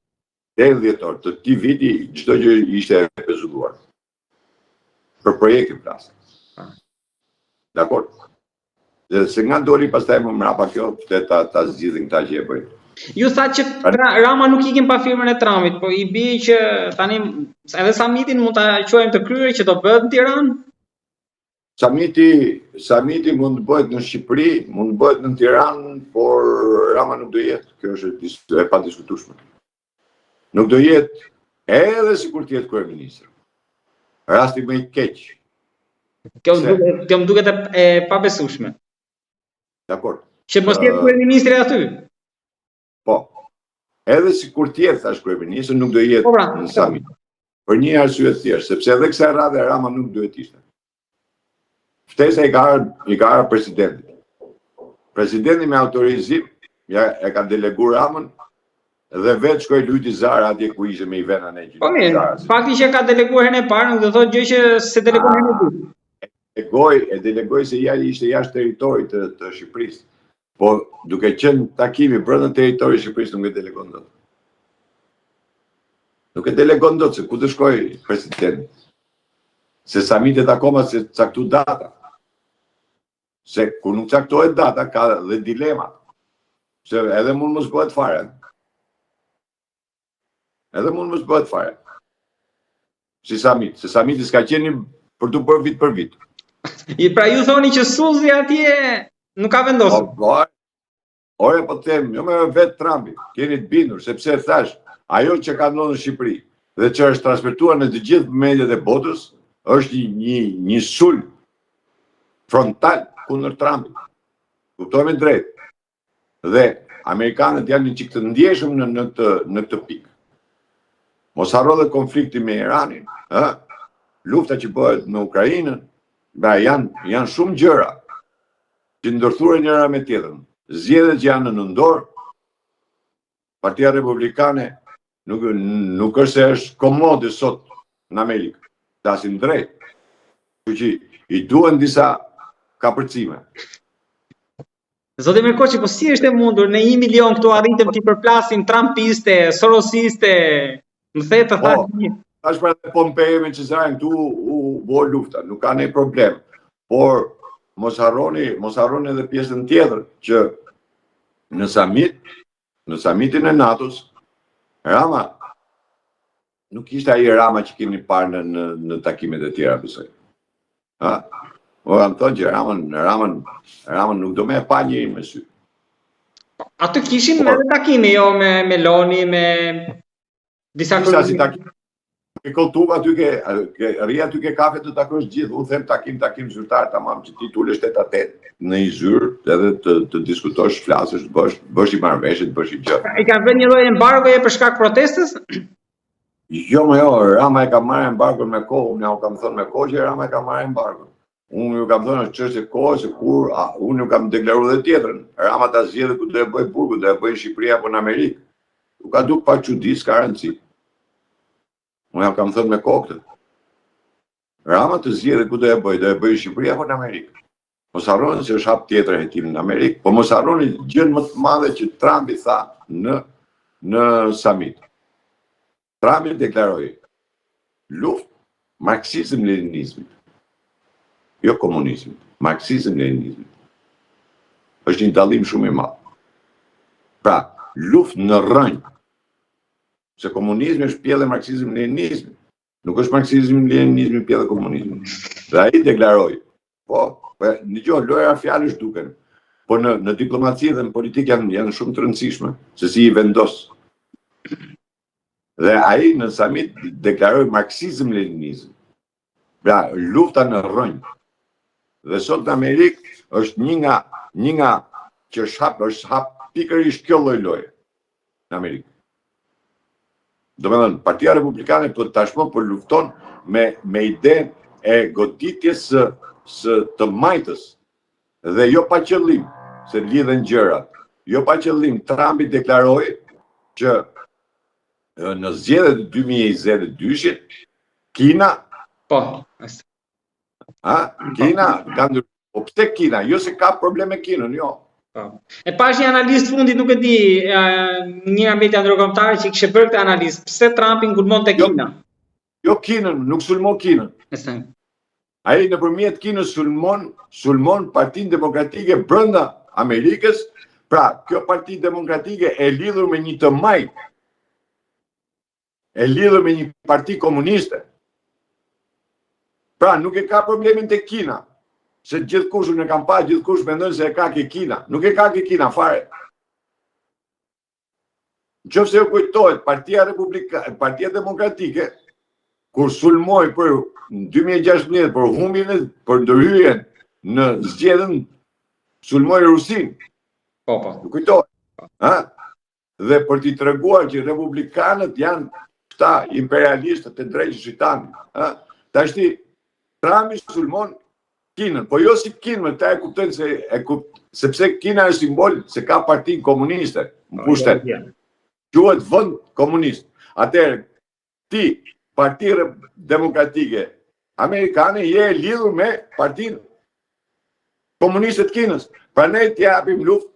Deri dhjetor, të këtij viti çdo gjë ishte e pezulluar. Për projektin flas. Dakor? Dhe se nga doli pastaj më mrapa kjo, ta zgjidhin këta që e bëjnë. Ju tha që Rama nuk ikin pa firmën e Trumpit, po i bie që tani edhe samitin mund ta quajmë të kryer që do bëhet në Tiranë? Samiti mund të bëhet në Shqipëri, mund të bëhet në Tiranë, por Rama nuk do jetë. Kjo është e padiskutueshme. Nuk do jetë edhe sikur të jetë kryeministër. Rasti më i keq. Kjo më duket e pabesueshme. Dakor. Që mos jetë kryeministri aty. Po. Edhe sikur të jetë thash kryeministër, nuk do jetë në samit. Për një arsye të thjeshtë, sepse edhe kësaj radhe Rama nuk duhet ishte. Ftesa i ka ardhur presidentit. Presidenti me autorizim e ka deleguar Ramën dhe vetë shkoi lyti Zara atje ku ishte me i venën e gjithë. Po mirë, fakti që ka deleguar herën e parë nuk do thotë gjë që se delegon herën e dytë. E delegoi se ishte jashtë territorit të Shqipërisë. Po duke qenë takimi brenda territorit të Shqipërisë nuk e delegon dot. Nuk e delegon dot se ku të shkojë presidenti. Se samitet akoma se caktu data. Se kur nuk caktohet data ka dhe dilema. Se edhe mund mos bëhet fare. Si samit. Se samiti s'ka qenë për të bërë vit për vit. Pra ju thoni që Suzi atje nuk ka vendosur. Ore, po them, jo me vetë Trumpi, keni të bindur, sepse thash, ajo që ka ndodhur në Shqipëri dhe që është transmetuar në të gjithë mediat e botës, është një sulm frontal kundër Trumpit. Kuptojmë drejt. Dhe amerikanët janë një çik të ndjeshëm në këtë pikë. Mos harro dhe konflikti me Iranin, lufta që bëhet në Ukrainën, janë shumë gjëra që ndërthuren njëra me tjetrën. Zgjedhjet që janë në dorë, Partia Republikane nuk është se është komode sot në Amerikë, flasim drejt. Kështu që i duhen disa kapërcime. Zoti Merkoçi, po si është e mundur në 1 milion këtu arritëm t'i përplasim trumpiste, sorosiste, më the të thashë. Tash për Pompei me Cezaren këtu u bë lufta, nuk ka ndonjë problem. Por mos harroni edhe pjesën tjetër që në samitin e NATO-s, Rama nuk ishte ai Rama që keni parë në takimet e tjera besoj. Po kam thënë që Ramën nuk do më e pa njëri me sy. Atë kishim edhe takime, jo me Meloni, me disa si takime. Ke kultuva aty aty ke kafe të takosh gjithë, u them takim zyrtar tamam që ti tulesh 8-8 në një zyrë edhe të diskutosh, flasësh, bësh i marrëveshje, bësh i gjë. I kanë vënë një lloj embargoje për shkak protestës? Jo, Rama e ka marrë embargon me kohë, unë kam thënë me kohë që Rama e ka marrë embargon. Unë ju kam thënë është çështje kohë se kur unë ju kam deklaruar edhe tjetrën. Rama ta zgjedhë ku do e bëj burgu, do e bëj në Shqipëri apo në Amerikë. U ka duk pa çudi, s'ka rëndësi. Unë kam thënë me kohë këtë. Rama të zgjedhë ku do e bëj në Shqipëri apo në Amerikë. Mos harroni se është hap tjetër hetim në Amerikë, po mos harroni gjën më të madhe që Trumpi tha në summit. Trumpi deklaroi luftë marksizëm-leninizmit. Jo komunizmit, marksizëm-leninizmit. Është një dallim shumë i madh. Pra, luftë në rrënjë. Se komunizmi është pjellë e marksizëm-leninizmit. Nuk është marksizëm-leninizmi pjellë e komunizmit. Dhe ai deklaroi, dëgjoj, lojra fjalësh duken, po në diplomaci dhe në politikë janë shumë të rëndësishme, se si i vendos. Dhe ai në summit deklaroi marksizëm-leninizëm. Pra, lufta në rrënjë. Dhe sot në Amerikë është një nga që është hap pikërisht kjo lloj loje në Amerikë. Domethënë, Partia Republikane tashmë po lufton me idenë e goditjes së të majtës dhe jo pa qëllim, se lidhen gjërat. Jo pa qëllim, Trumpi deklaroi që në zgjedhjet e 2022-shit Kina Kina ka ndërtuar. Po pse Kina? Jo se ka problem me Kinën, jo. E pash një analist fundit, nuk e di, një nga media ndërkombëtare që kishte bërë këtë analizë, pse Trumpi ngulmon te Kina? Jo Kinën, nuk sulmon Kinën. Ai nëpërmjet Kinës sulmon Partinë Demokratike brenda Amerikës. Pra, kjo Parti Demokratike e lidhur me një të majtë, e lidhur me një parti komuniste. Pra, nuk e ka problemin te Kina. Se gjithkush unë e kam pa, gjithkush mendon se e ka ke Kina. Nuk e ka ke Kina fare. Nëse ju kujtohet, Partia Demokratike, kur sulmoi për 2016 për humbjen për ndërhyrjen në zgjedhjen, sulmoi Rusin. Po. Ju kujtohet? Dhe për t'i treguar që republikanët janë këta imperialistët e drejtë shitanë. Tashti Trumpi sulmon Kinën, po jo si Kinë, ta e kuptojnë sepse Kina është simbol se ka partinë komuniste në pushtet. Quhet vend komunist. Atëherë ti, Partia Demokratike Amerikane, je e lidhur me partinë komuniste të Kinës. Prandaj t'i japim luftë.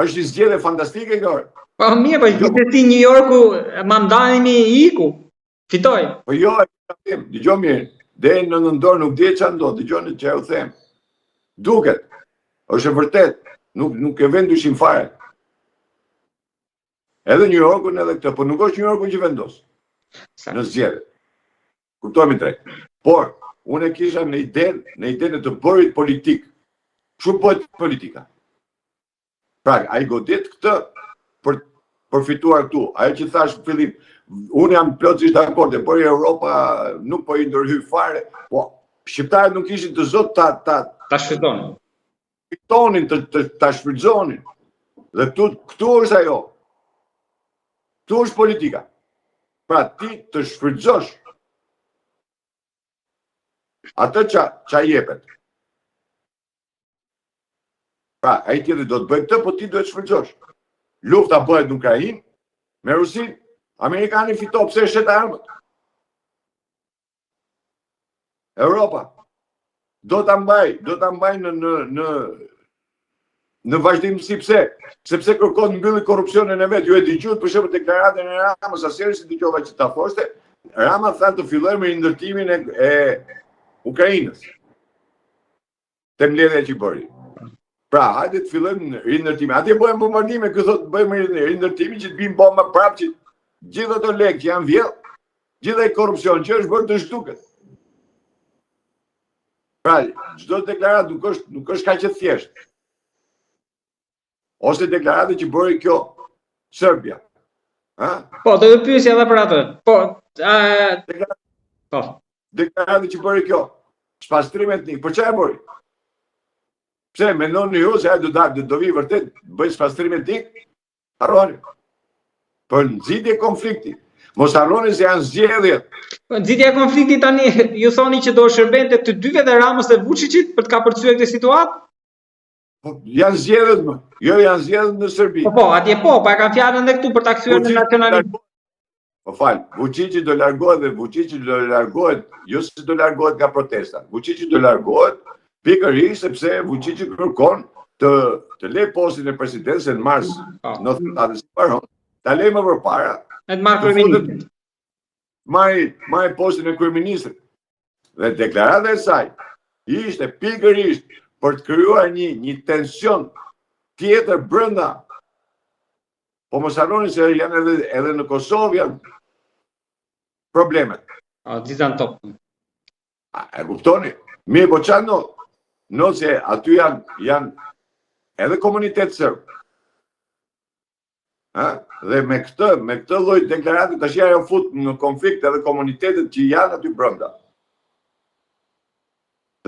Është një zgjedhje fantastike kjo. Po mirë, po gjithë ti New Yorku mandani iku. Fitoi. Po jo, dëgjoj mirë. Deri në nëndor nuk di çfarë ndodh, dëgjoni që u them. Duket, është e vërtet, nuk e vend dyshim fare. Edhe New Yorkun edhe këtë, po nuk është New Yorku që vendos. Në zgjedhje. Kuptojmë drejt. Por unë e kisha në idenë të bërit politik. Kështu bëhet politika. Pra, ai godit këtë për përfituar këtu. Ajo që thash në fillim, unë jam plotësisht dakord, por Europa nuk po i ndërhyj fare, po shqiptarët nuk ishin të zot ta shfrytzonin. Fitonin ta shfrytzonin. Dhe këtu është ajo. Këtu është politika. Pra ti të shfrytzosh atë që jepet. Pra, ai tjetri do të bëjë këtë, po ti duhet të shfrytzosh. Lufta bëhet në Ukrainë me Rusinë, amerikani fito pse shet armët. Europa do ta mbaj në vazhdimsi pse? Sepse kërkon mbylli korrupsionin e vet. Ju e dëgjuat për shembull deklaratën e Ramës, asnjëherë si dëgjova që ta thoshte. Rama tha të fillojmë me ndërtimin e Ukrainës. Te mbledhja që bëri. Pra, hajde të fillojmë rindërtimin. Atje bëjmë bombardime, ky thotë bëjmë rindërtimin që të bimë bomba prapë që gjithë ato lekë që janë vjedh, gjithë ai korrupsion që është bërë të zhduket. Pra, çdo deklaratë nuk është kaq e thjeshtë. Ose deklaratë që bëri kjo Serbia. Po, do të pyesja edhe për atë. Po, deklaratë që bëri kjo spastrim etnik. Për çfarë bëri? Pse mendoni ju se ai do vi vërtet bëj spastrim etnik? Harroni. Për nxitje konflikti. Mos harroni se janë zgjedhjet. Nxitja e konfliktit tani ju thoni që do shërbente të dyve dhe Ramës dhe Vučićit për të kapërcyer këtë situatë? Janë zgjedhjet më. Jo, janë zgjedhjet në Serbi. Po, atje po e kanë fjalën edhe këtu për ta kthyer në nacionalizëm. Po fal, Vučići do largohet dhe Vučići do largohet, jo se do largohet nga protesta. Vučići do largohet pikërisht sepse Vučići kërkon të lë postin e presidencës në mars, në datën e paron. Ta lë më përpara. E të marrë kryeministrin. Marrë postin e kryeministrit. Dhe deklarata e saj ishte pikërisht për të krijuar një tension tjetër brenda. Po mos harroni se janë edhe në Kosovë janë problemet. Dizan top. E kuptoni? Mirë, po çano? Nëse aty janë edhe komunitet serb. Dhe me këtë lloj deklarate tash janë fut në konflikt edhe komunitetet që janë aty brenda.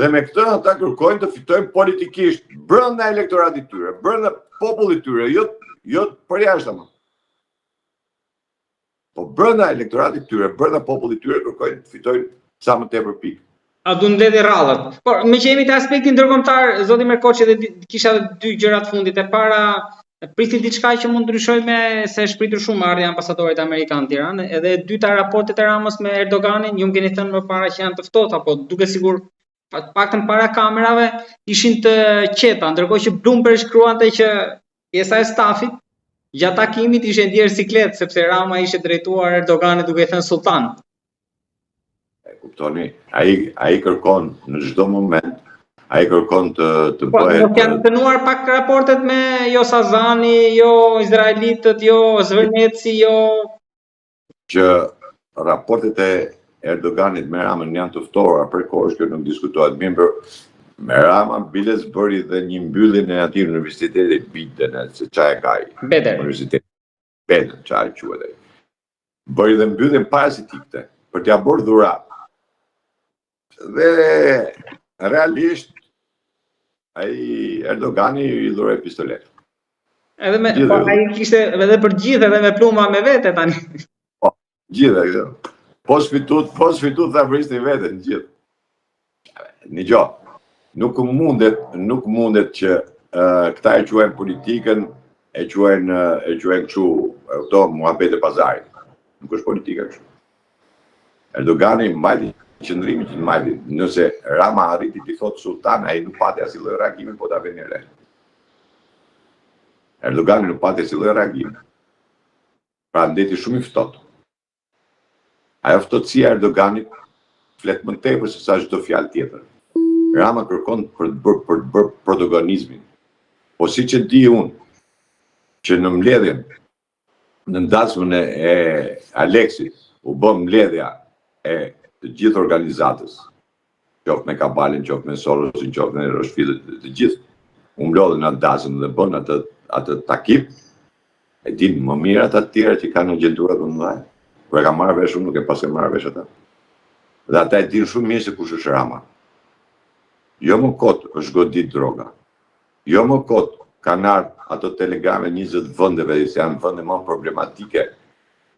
Dhe me këtë ata kërkojnë të fitojnë politikisht brenda elektoratit tyre, brenda popullit tyre, jo përjashtë ama. Po brenda elektoratit tyre, brenda popullit tyre kërkojnë të fitojnë sa më tepër pikë. A du ndedhi rrallët. Por me që jemi të aspektin ndërkombëtar, zoti Merkoçi, edhe kisha dy gjëra të fundit. E para, pritin diçka që mund ndryshoj me se shpritur shumë marrja ambasadorit amerikan në Tiranë, edhe e dyta raportet e Ramës me Erdoganin, ju më keni thënë më para që janë të ftohta, po duke sigur paktën para kamerave ishin të qeta, ndërkohë që Bloomberg shkruante që pjesa e stafit gjatë takimit ishte ndjerë siklet sepse Rama ishte drejtuar Erdoganit duke thënë sultan. Kuptoni, ai kërkon në çdo moment, ai kërkon të bëhet. Po janë dënuar pak raportet me jo Sazani, jo izraelitët, jo Zverneci, jo që raportet e Erdoganit me Ramën janë të ftohura për kohësh që nuk diskutohet mirë për me Rama biles bëri dhe një mbyllje në aty universitetit Biden, se çfarë ka ai. Beder. Universiteti Beder, çfarë quhet ai. Bëri dhe mbylljen parasitikte për t'ia bërë dhuratë. Dhe realisht ai Erdogani i dhuroi pistolet. Edhe me ai kishte edhe për gjithë edhe me pluma me vete tani. Po, gjithë. Po sfitut tha vristi veten gjithë. Një gjë. Nuk mundet që këta e quajnë politikën, e quajnë kështu, këto muhabete pazarit. Nuk është politika kështu. Erdogani mbajti qëndrimi që mbajti. Nëse Rama arriti t'i thotë sultan, ai nuk pati asnjë lloj reagimi, po ta vënë re. Erdogani nuk pati asnjë lloj reagimi. Pra ndeti shumë i ftohtë. Ajo ftohtësia e Erdoganit flet më tepër se sa çdo fjalë tjetër. Rama kërkon për të bërë protagonizmin. Po siç e di unë, që në mbledhjen, në ndasmën e Aleksit, u bë mbledhja e të gjithë organizatës. qoftë me Kabalin, qoftë me Sorosin, qoftë me Roshfillit, të gjithë. U mblodhen atë dasëm dhe bën atë takim, e din më mirë ata të tjerë që kanë agjenturat më mëdha. Kur e ka marrë vesh unë nuk e pas ke marrë vesh ata. Dhe ata e din shumë mirë se kush është Rama. Jo më kot është godit droga. Jo më kot kanë ardhur ato telegrame 20 vendeve që janë vende më problematike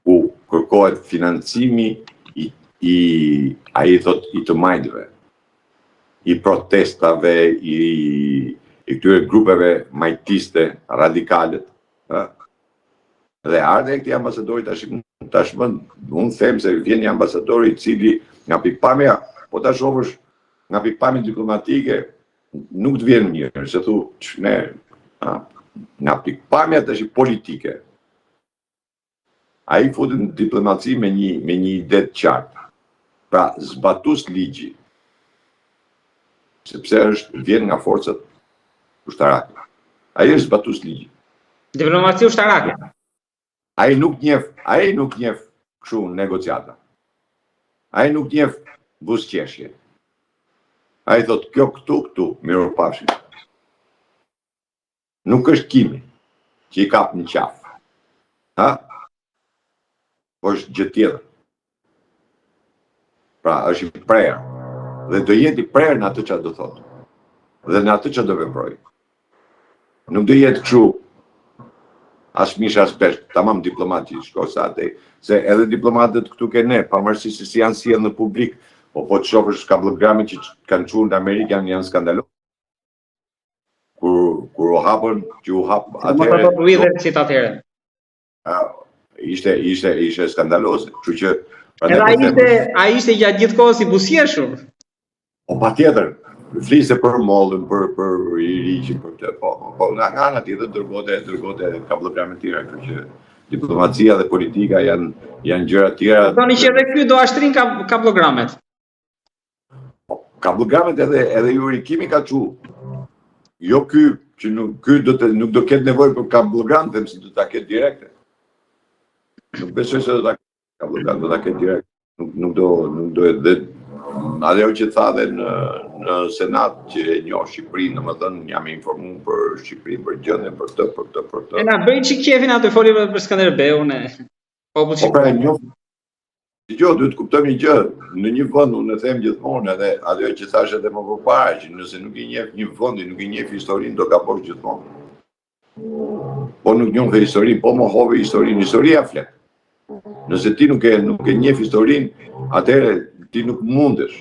ku kërkohet financimi i të majdëve, i protestave, i këtyre grupeve majtiste, radikalet. Dhe ardhe këti ambasadori tashmë, unë them se vjen një ambasadori i cili nga pikpamja, po ta shohësh nga pikpamja diplomatike, nuk të vjen mirë, se thu, nga pikpamja tash politike. Ai futet në diplomaci me një ide të qartë. Pra, zbatus ligji, sepse vjen nga forcat ushtarake. Ai është zbatus ligji. Diplomaci ushtarake. Ai nuk njeh kështu negociata. Ai nuk njeh buzëqeshje. Ai thot kjo këtu, mirupafshim. Nuk është Kimi që i kap në qafë. Ha? Po është gjë tjetër. Pra, është i prerë. Dhe do jetë i prerë në atë që do thotë. Dhe në atë që do veproj. Nuk do jetë kështu as mish as pesh, tamam diplomati, shko sa atë, se edhe diplomatët këtu ke ne, pavarësisht se si janë sjellë në publik, po të shohësh kablogramin që kanë çuar në Amerikë janë skandaloz. Kur u hapën, që u hap atëherë. Po do të cit atëherë. Ishte skandaloze, kështu që edhe ai ishte gjatë gjithë kohës i buzëqeshur. Po patjetër, fliste për mollën, për i riqin, për këtë, po nga ana tjetër dërgote kablogramet tjera, kështu që diplomacia dhe politika janë gjëra tjera. Thoni që edhe ky do ashtrin kablogramet. Kablogramet edhe Yuri Kimi ka çu. Jo ky, që nuk do ketë nevojë për kablogram, them se do ta ketë direkte. Nuk besoj se do ta kablogram, do ta ketë direkt. Nuk do edhe ajo që tha dhe në Senat që e njoh Shqipërinë, domethënë jam i informuar për Shqipërinë, për gjendjen, për këtë. E na bëri çik qefin atë foli për Skanderbeun e popull shqiptar. Po pra e njoh. Dgjoj, duhet të kuptojmë një gjë, në një vend unë e them gjithmonë edhe ajo që thash edhe më përpara, që nëse nuk i njeh një vend, nuk i njeh historinë, do gabosh gjithmonë. Po nuk njeh historinë, po mohove historinë, historia flet. Nëse ti nuk e njeh historinë, atëherë ti nuk mundesh,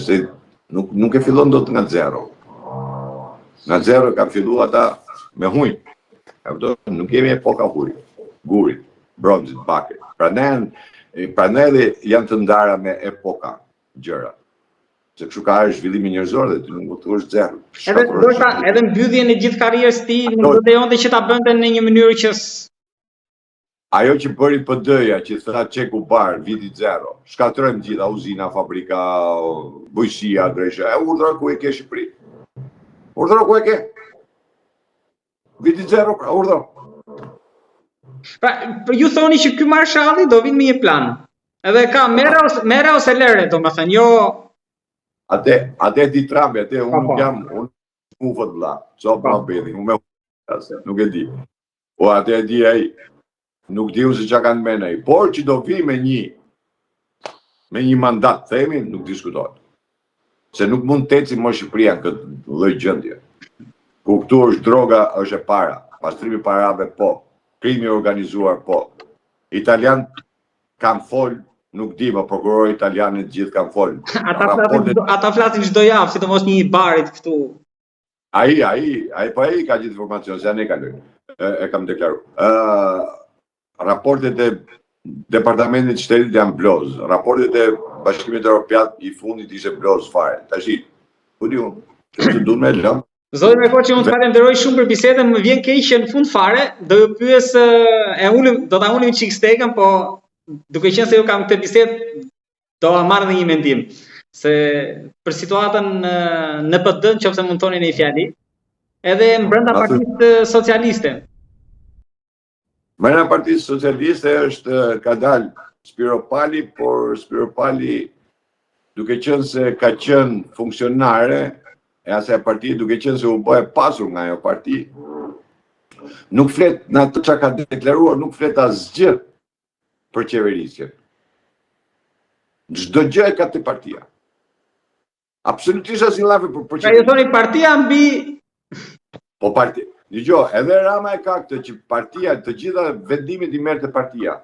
se nuk e fillon dot nga zero. Nga zero kanë filluar ata me hujn. Nuk kemi epoka hujit, gurit, bronzit, bakrit. Prandaj janë të ndara me epoka gjëra. Se kështu ka arë zhvillimi njerëzor dhe ti nuk mund të thuash zero. Edhe mbylljen e gjithë karrierës tij nuk do të jonte që ta bënte në një mënyrë që ajo që bëri PD-ja, që tha çeku bar, viti zero, shkatrojmë gjitha, uzina, fabrika, bujqësia, drejshë, urdhra ku e ke Shqipëri? Urdhra ku e ke? Viti zero, pra, urdhra. Pra, ju thoni që ky marshalli do vinë me një plan. Edhe ka merre ose lere, domethënë, jo. Atë di Trumpi, atë unë nuk jam, unë mufët vlla, ço pa bëni, unë nuk e di. Po atë e di ai. Nuk diu se çka kanë bën ai, por që do vi me një mandat, themi, nuk diskutohet. Se nuk mund të eci më Shqipëria në këtë lloj gjendje. Ku këtu është droga, është e para, pastrimi parave po, krimi organizuar po. Italian kanë fol, nuk di, më prokurori italianët gjithë kanë fol. Ata flasin çdo javë, sidomos një i barit këtu. Ai ka gjithë informacion, se anë e kaloj. E kam deklaruar. Raportet e Departamentit të Shtetit janë bloz. Raportet e Bashkimit Evropian i fundit ishte bloz fare. Tashi, ku di unë, që duhet me lëm. Zoti Merkoçi, unë të falenderoj shumë për bisedën, më vjen keq që në fund fare do ju pyes do ta ulim çik stekën, po duke qenë se ju kam këtë bisedë do ta marr një mendim. Se për situatën në PD, nëse mund të thoni një fjali, edhe brenda Partisë Socialiste. Brenda Partisë Socialiste ka dalë Spiro Pali, por Spiro Pali duke qenë se ka qenë funksionare e asaj partie, duke qenë se u bë e pasur nga ajo parti, nuk flet në atë që ka deklaruar, nuk flet asgjë për qeverisjen. Çdo gjë e ka te partia. Absolutisht asnjë llafe për Pra ju thoni partia mbi... Po partia. Dgjoj, edhe Rama e ka këtë që partia, të gjitha vendimet i merr te partia.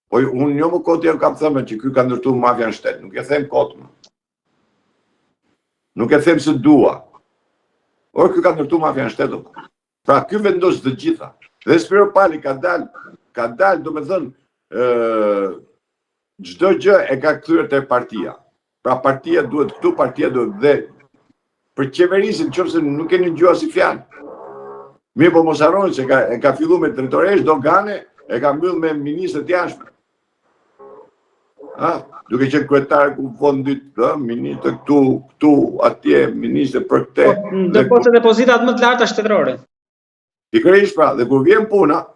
Po unë jo më kot jam kam thënë që ky ka ndërtuar mafia në shtet, nuk e them kot. Nuk e them se dua. Por ky ka ndërtuar mafia në shtet. Pra ky vendos të gjitha. Dhe Spiro Pali ka dal, domethënë, çdo gjë e ka kthyer te partia. Pra partia duhet dhe për qeverisjen nëse nuk keni gjua si fjalë. Mirë, po mos harroni se ka filluar me drejtoresh dogane, e ka mbyll me ministrët jashtëm. Duke qenë kryetar ku fondit, ministër këtu, atje, ministër për këtë. Ndërkohë depozitat më të larta shtetërore. Pikërisht pra, dhe kur vjen puna,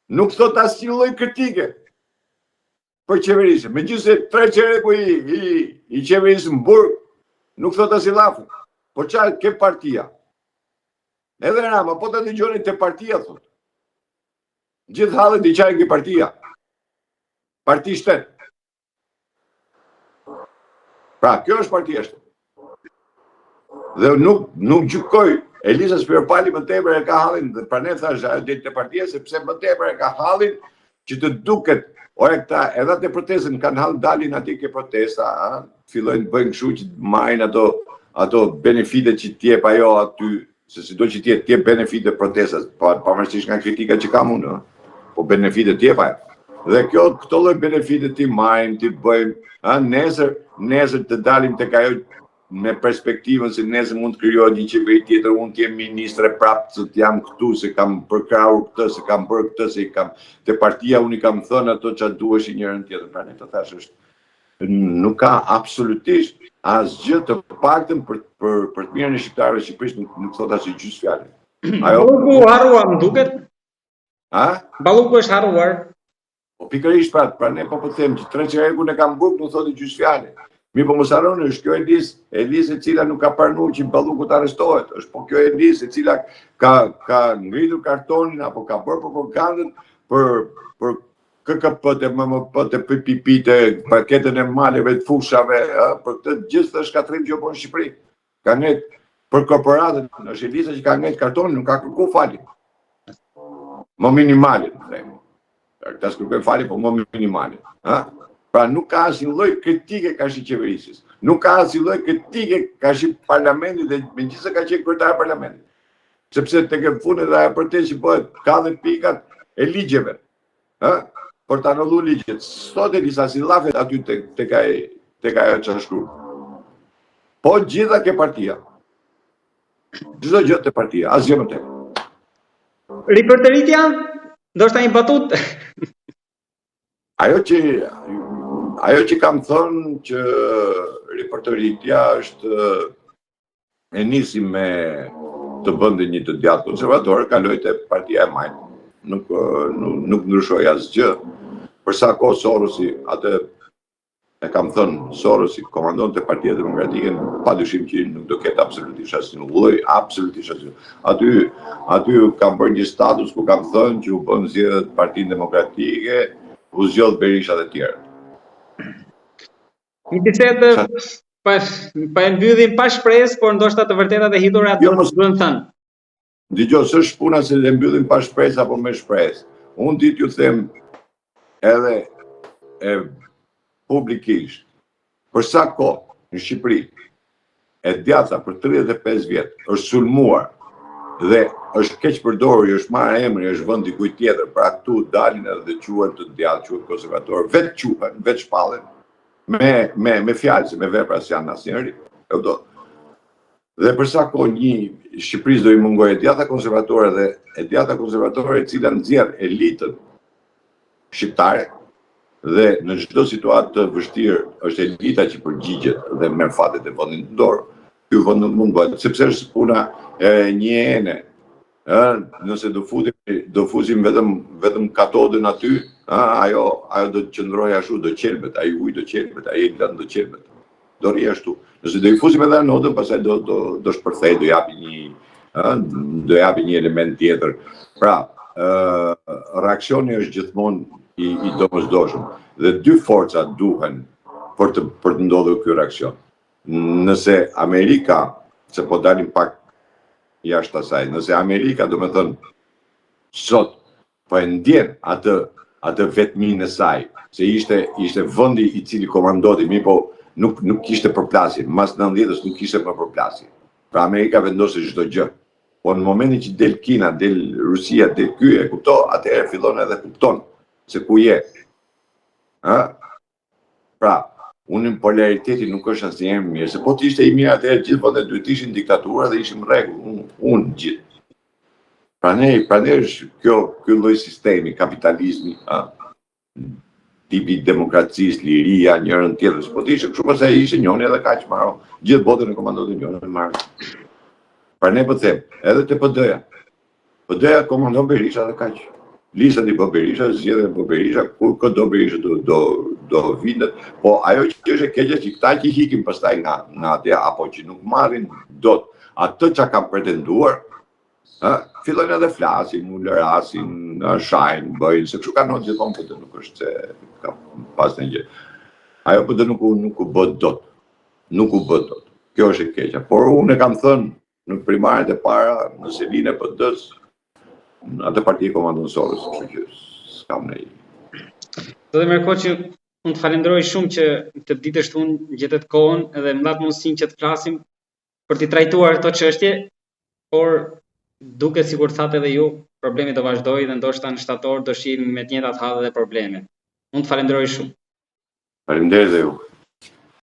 nuk thot asnjë lloj kritike për qeverisjen. Megjithëse 3 çereku i qeverisë në burg nuk thot asnjë llafë. Po çfarë ke partia? Edhe Rama, po të dëgjoni te partia, thot. Gjithë hallet i qajnë ke partia. Parti shtet. Pra, kjo është partia shtet. Dhe nuk gjykoj Elisa Spiro Pali më tepër e ka hallin, dhe pra ne thash ajo ditë te partia, sepse më tepër e ka hallin që të duket, ore këta edhe te protestën kanë hall dalin aty ke protesta, fillojnë bëjnë kështu që marrin ato benefitet që t'jep ajo aty, se sido që t'jep benefitet protestas, pavarësisht nga kritika që kam unë, po benefitet t'jep ajo. Dhe këto lloj benefitet t'i marrim, t'i bëjmë, nesër të dalim tek ajo me perspektivën se nesër mund të krijohet një qeveri tjetër, unë t'jem ministre prapë, se t'jam këtu, se kam përkrahur këtë, se kam bërë këtë, se kam te partia unë i kam thënë ato që duheshin njërën tjetër. Pra ne të thash është nuk ka absolutisht asgjë të paktën për të mirën e shqiptarëve të Shqipërisë, nuk thot asnjë gjys fjalë. Balluku harrua më duket. Balluku është harruar. Po pikërisht pra ne po them që 3 çerekun e kam buk, nuk thotë gjys fjalë. Mirë, po mos harroni, është kjo Elisë e cila nuk ka pranuar që Balluku të arrestohet. Është po kjo Elisë e cila ka ngritur kartonin apo ka bërë propagandën për KKP-t, MMP-t, PPP-t, paketën e maleve të fushave, për këtë gjithë është katrim që bën në Shqipëri. Ka ngjet për korporatën, është Elisa që ka ngjet kartonin, nuk ka kërkuar falje. Më minimalin, them. Këta s'kërkoj falje, po më minimalin. Pra nuk ka asnjë lloj kritike ka shi qeverisjes. Nuk ka asnjë lloj kritike ka shi parlamentit dhe megjithëse ka qenë kryetar parlamentit. Sepse tek fundi dhe ajo protestë që bëhet ka dhe pikat e ligjeve. Për të anulluar ligjet. Sot Elisa si llafet aty tek ajo që shkruaj. Po gjitha ke partia. Çdo gjë te partia, asgjë më tepër. Ripërtëritja, ndoshta një batutë. Ajo që kam thënë që ripërtëritja është e nisi me të bënde një të djathtë konservator, kaloi te partia e majtë. Nuk ndryshoi asgjë. Për sa kohë Sorosi, atë e kam thënë, Sorosi komandon te Partia Demokratike, padyshim që nuk do ketë absolutisht asnjë lloj, absolutisht asnjë. Aty kam bërë një status ku kam thënë që u bën zgjedhjet Partinë Demokratike, u zgjodh Berisha dhe tjerë. Një bisedë pa e mbyllim pa shpresë, por ndoshta të vërtetat e hidhura do të bëhen thënë. Dgjoj, s'është puna se e mbyllim pa shpresë apo me shpresë. Unë ditë ju them edhe publikisht, për sa kohë në Shqipëri e djatha për 35 vjet është sulmuar dhe është keq përdorur, është marrë emri, është vënë dikujt tjetër, pra këtu dalin edhe quhen të djathtë, quhen konservatorë, vetë shpallen me fjalë, se me vepra s'janë asnjëri. Dhe për sa kohë një Shqipërisë do i mungojë e djatha konservatore dhe e djatha konservatore e cila nxjerr elitën shqiptare dhe në çdo situatë të vështirë është elita që përgjigjet dhe merr fatet e vendit në dorë. Ky vend nuk mund bëhet, sepse është puna e një ene. Nëse do fusim vetëm katodën aty, ajo do të qëndrojë ashtu, do qelbet, ai ujë do qelbet, ai elan do qelbet. do rri ashtu. Nëse do i fusim edhe anodën, pastaj do shpërthej, do japi një element tjetër. Pra, reaksioni është gjithmonë i domosdoshëm dhe dy forca duhen për të ndodhur ky reaksion. Nëse Amerika, se po dalim pak jashtë asaj, nëse Amerika, do me thënë, sot po e ndjen atë vetminë e saj, se ishte vendi i cili komandoti, mi po nuk kishte përplasje, mas 90-s nuk kishte më përplasje. Pra Amerika vendosi çdo gjë. Po në momentin që del Kina, del Rusia, del ky e kupto, atëherë fillon edhe kupton se ku je. Pra, unë polariteti nuk është asnjëherë mirë, se po të ishte i mirë atëherë gjithë vendet duhet ishin diktatura dhe ishim rregull, unë gjithë. Pranej është ky lloj sistemi, kapitalizmi, tipi demokracisë, liria, njërën tjetër, po të ishte kështu pastaj ishte njëri edhe kaq marrë, gjithë botën e komandonte njëri marrë. Pra ne po them, edhe te PD-ja. PD-ja komandon Berisha dhe kaq. Listat i Berisha, zgjedhjen e Berisha, kur do Berisha do vindet, po ajo që është e keqe që këta që hikin pastaj nga atje apo që nuk marrin dot atë që kanë pretenduar, fillojnë edhe flasin, u lërasin, shajnë, bëjnë, se kështu kanë gjithmonë PD, nuk është se ka pas një gjë. Ajo PD nuk u bë dot. Nuk u bë dot. Kjo është e keqja. Por unë e kam thënë në primaret e para, në selin e PD-s, atë parti komandon Soros, kështu që s'kam ne. Zoti Merkoçi, unë të falenderoj shumë që të ditësh unë gjetet kohën edhe më dhat mundësinë që të flasim për të trajtuar këto çështje, por duket sikur thatë edhe ju, problemi do vazhdojë dhe ndoshta në shtator do shihemi me të njëjtat hadhe dhe probleme. Unë të falenderoj shumë. Faleminderit dhe ju.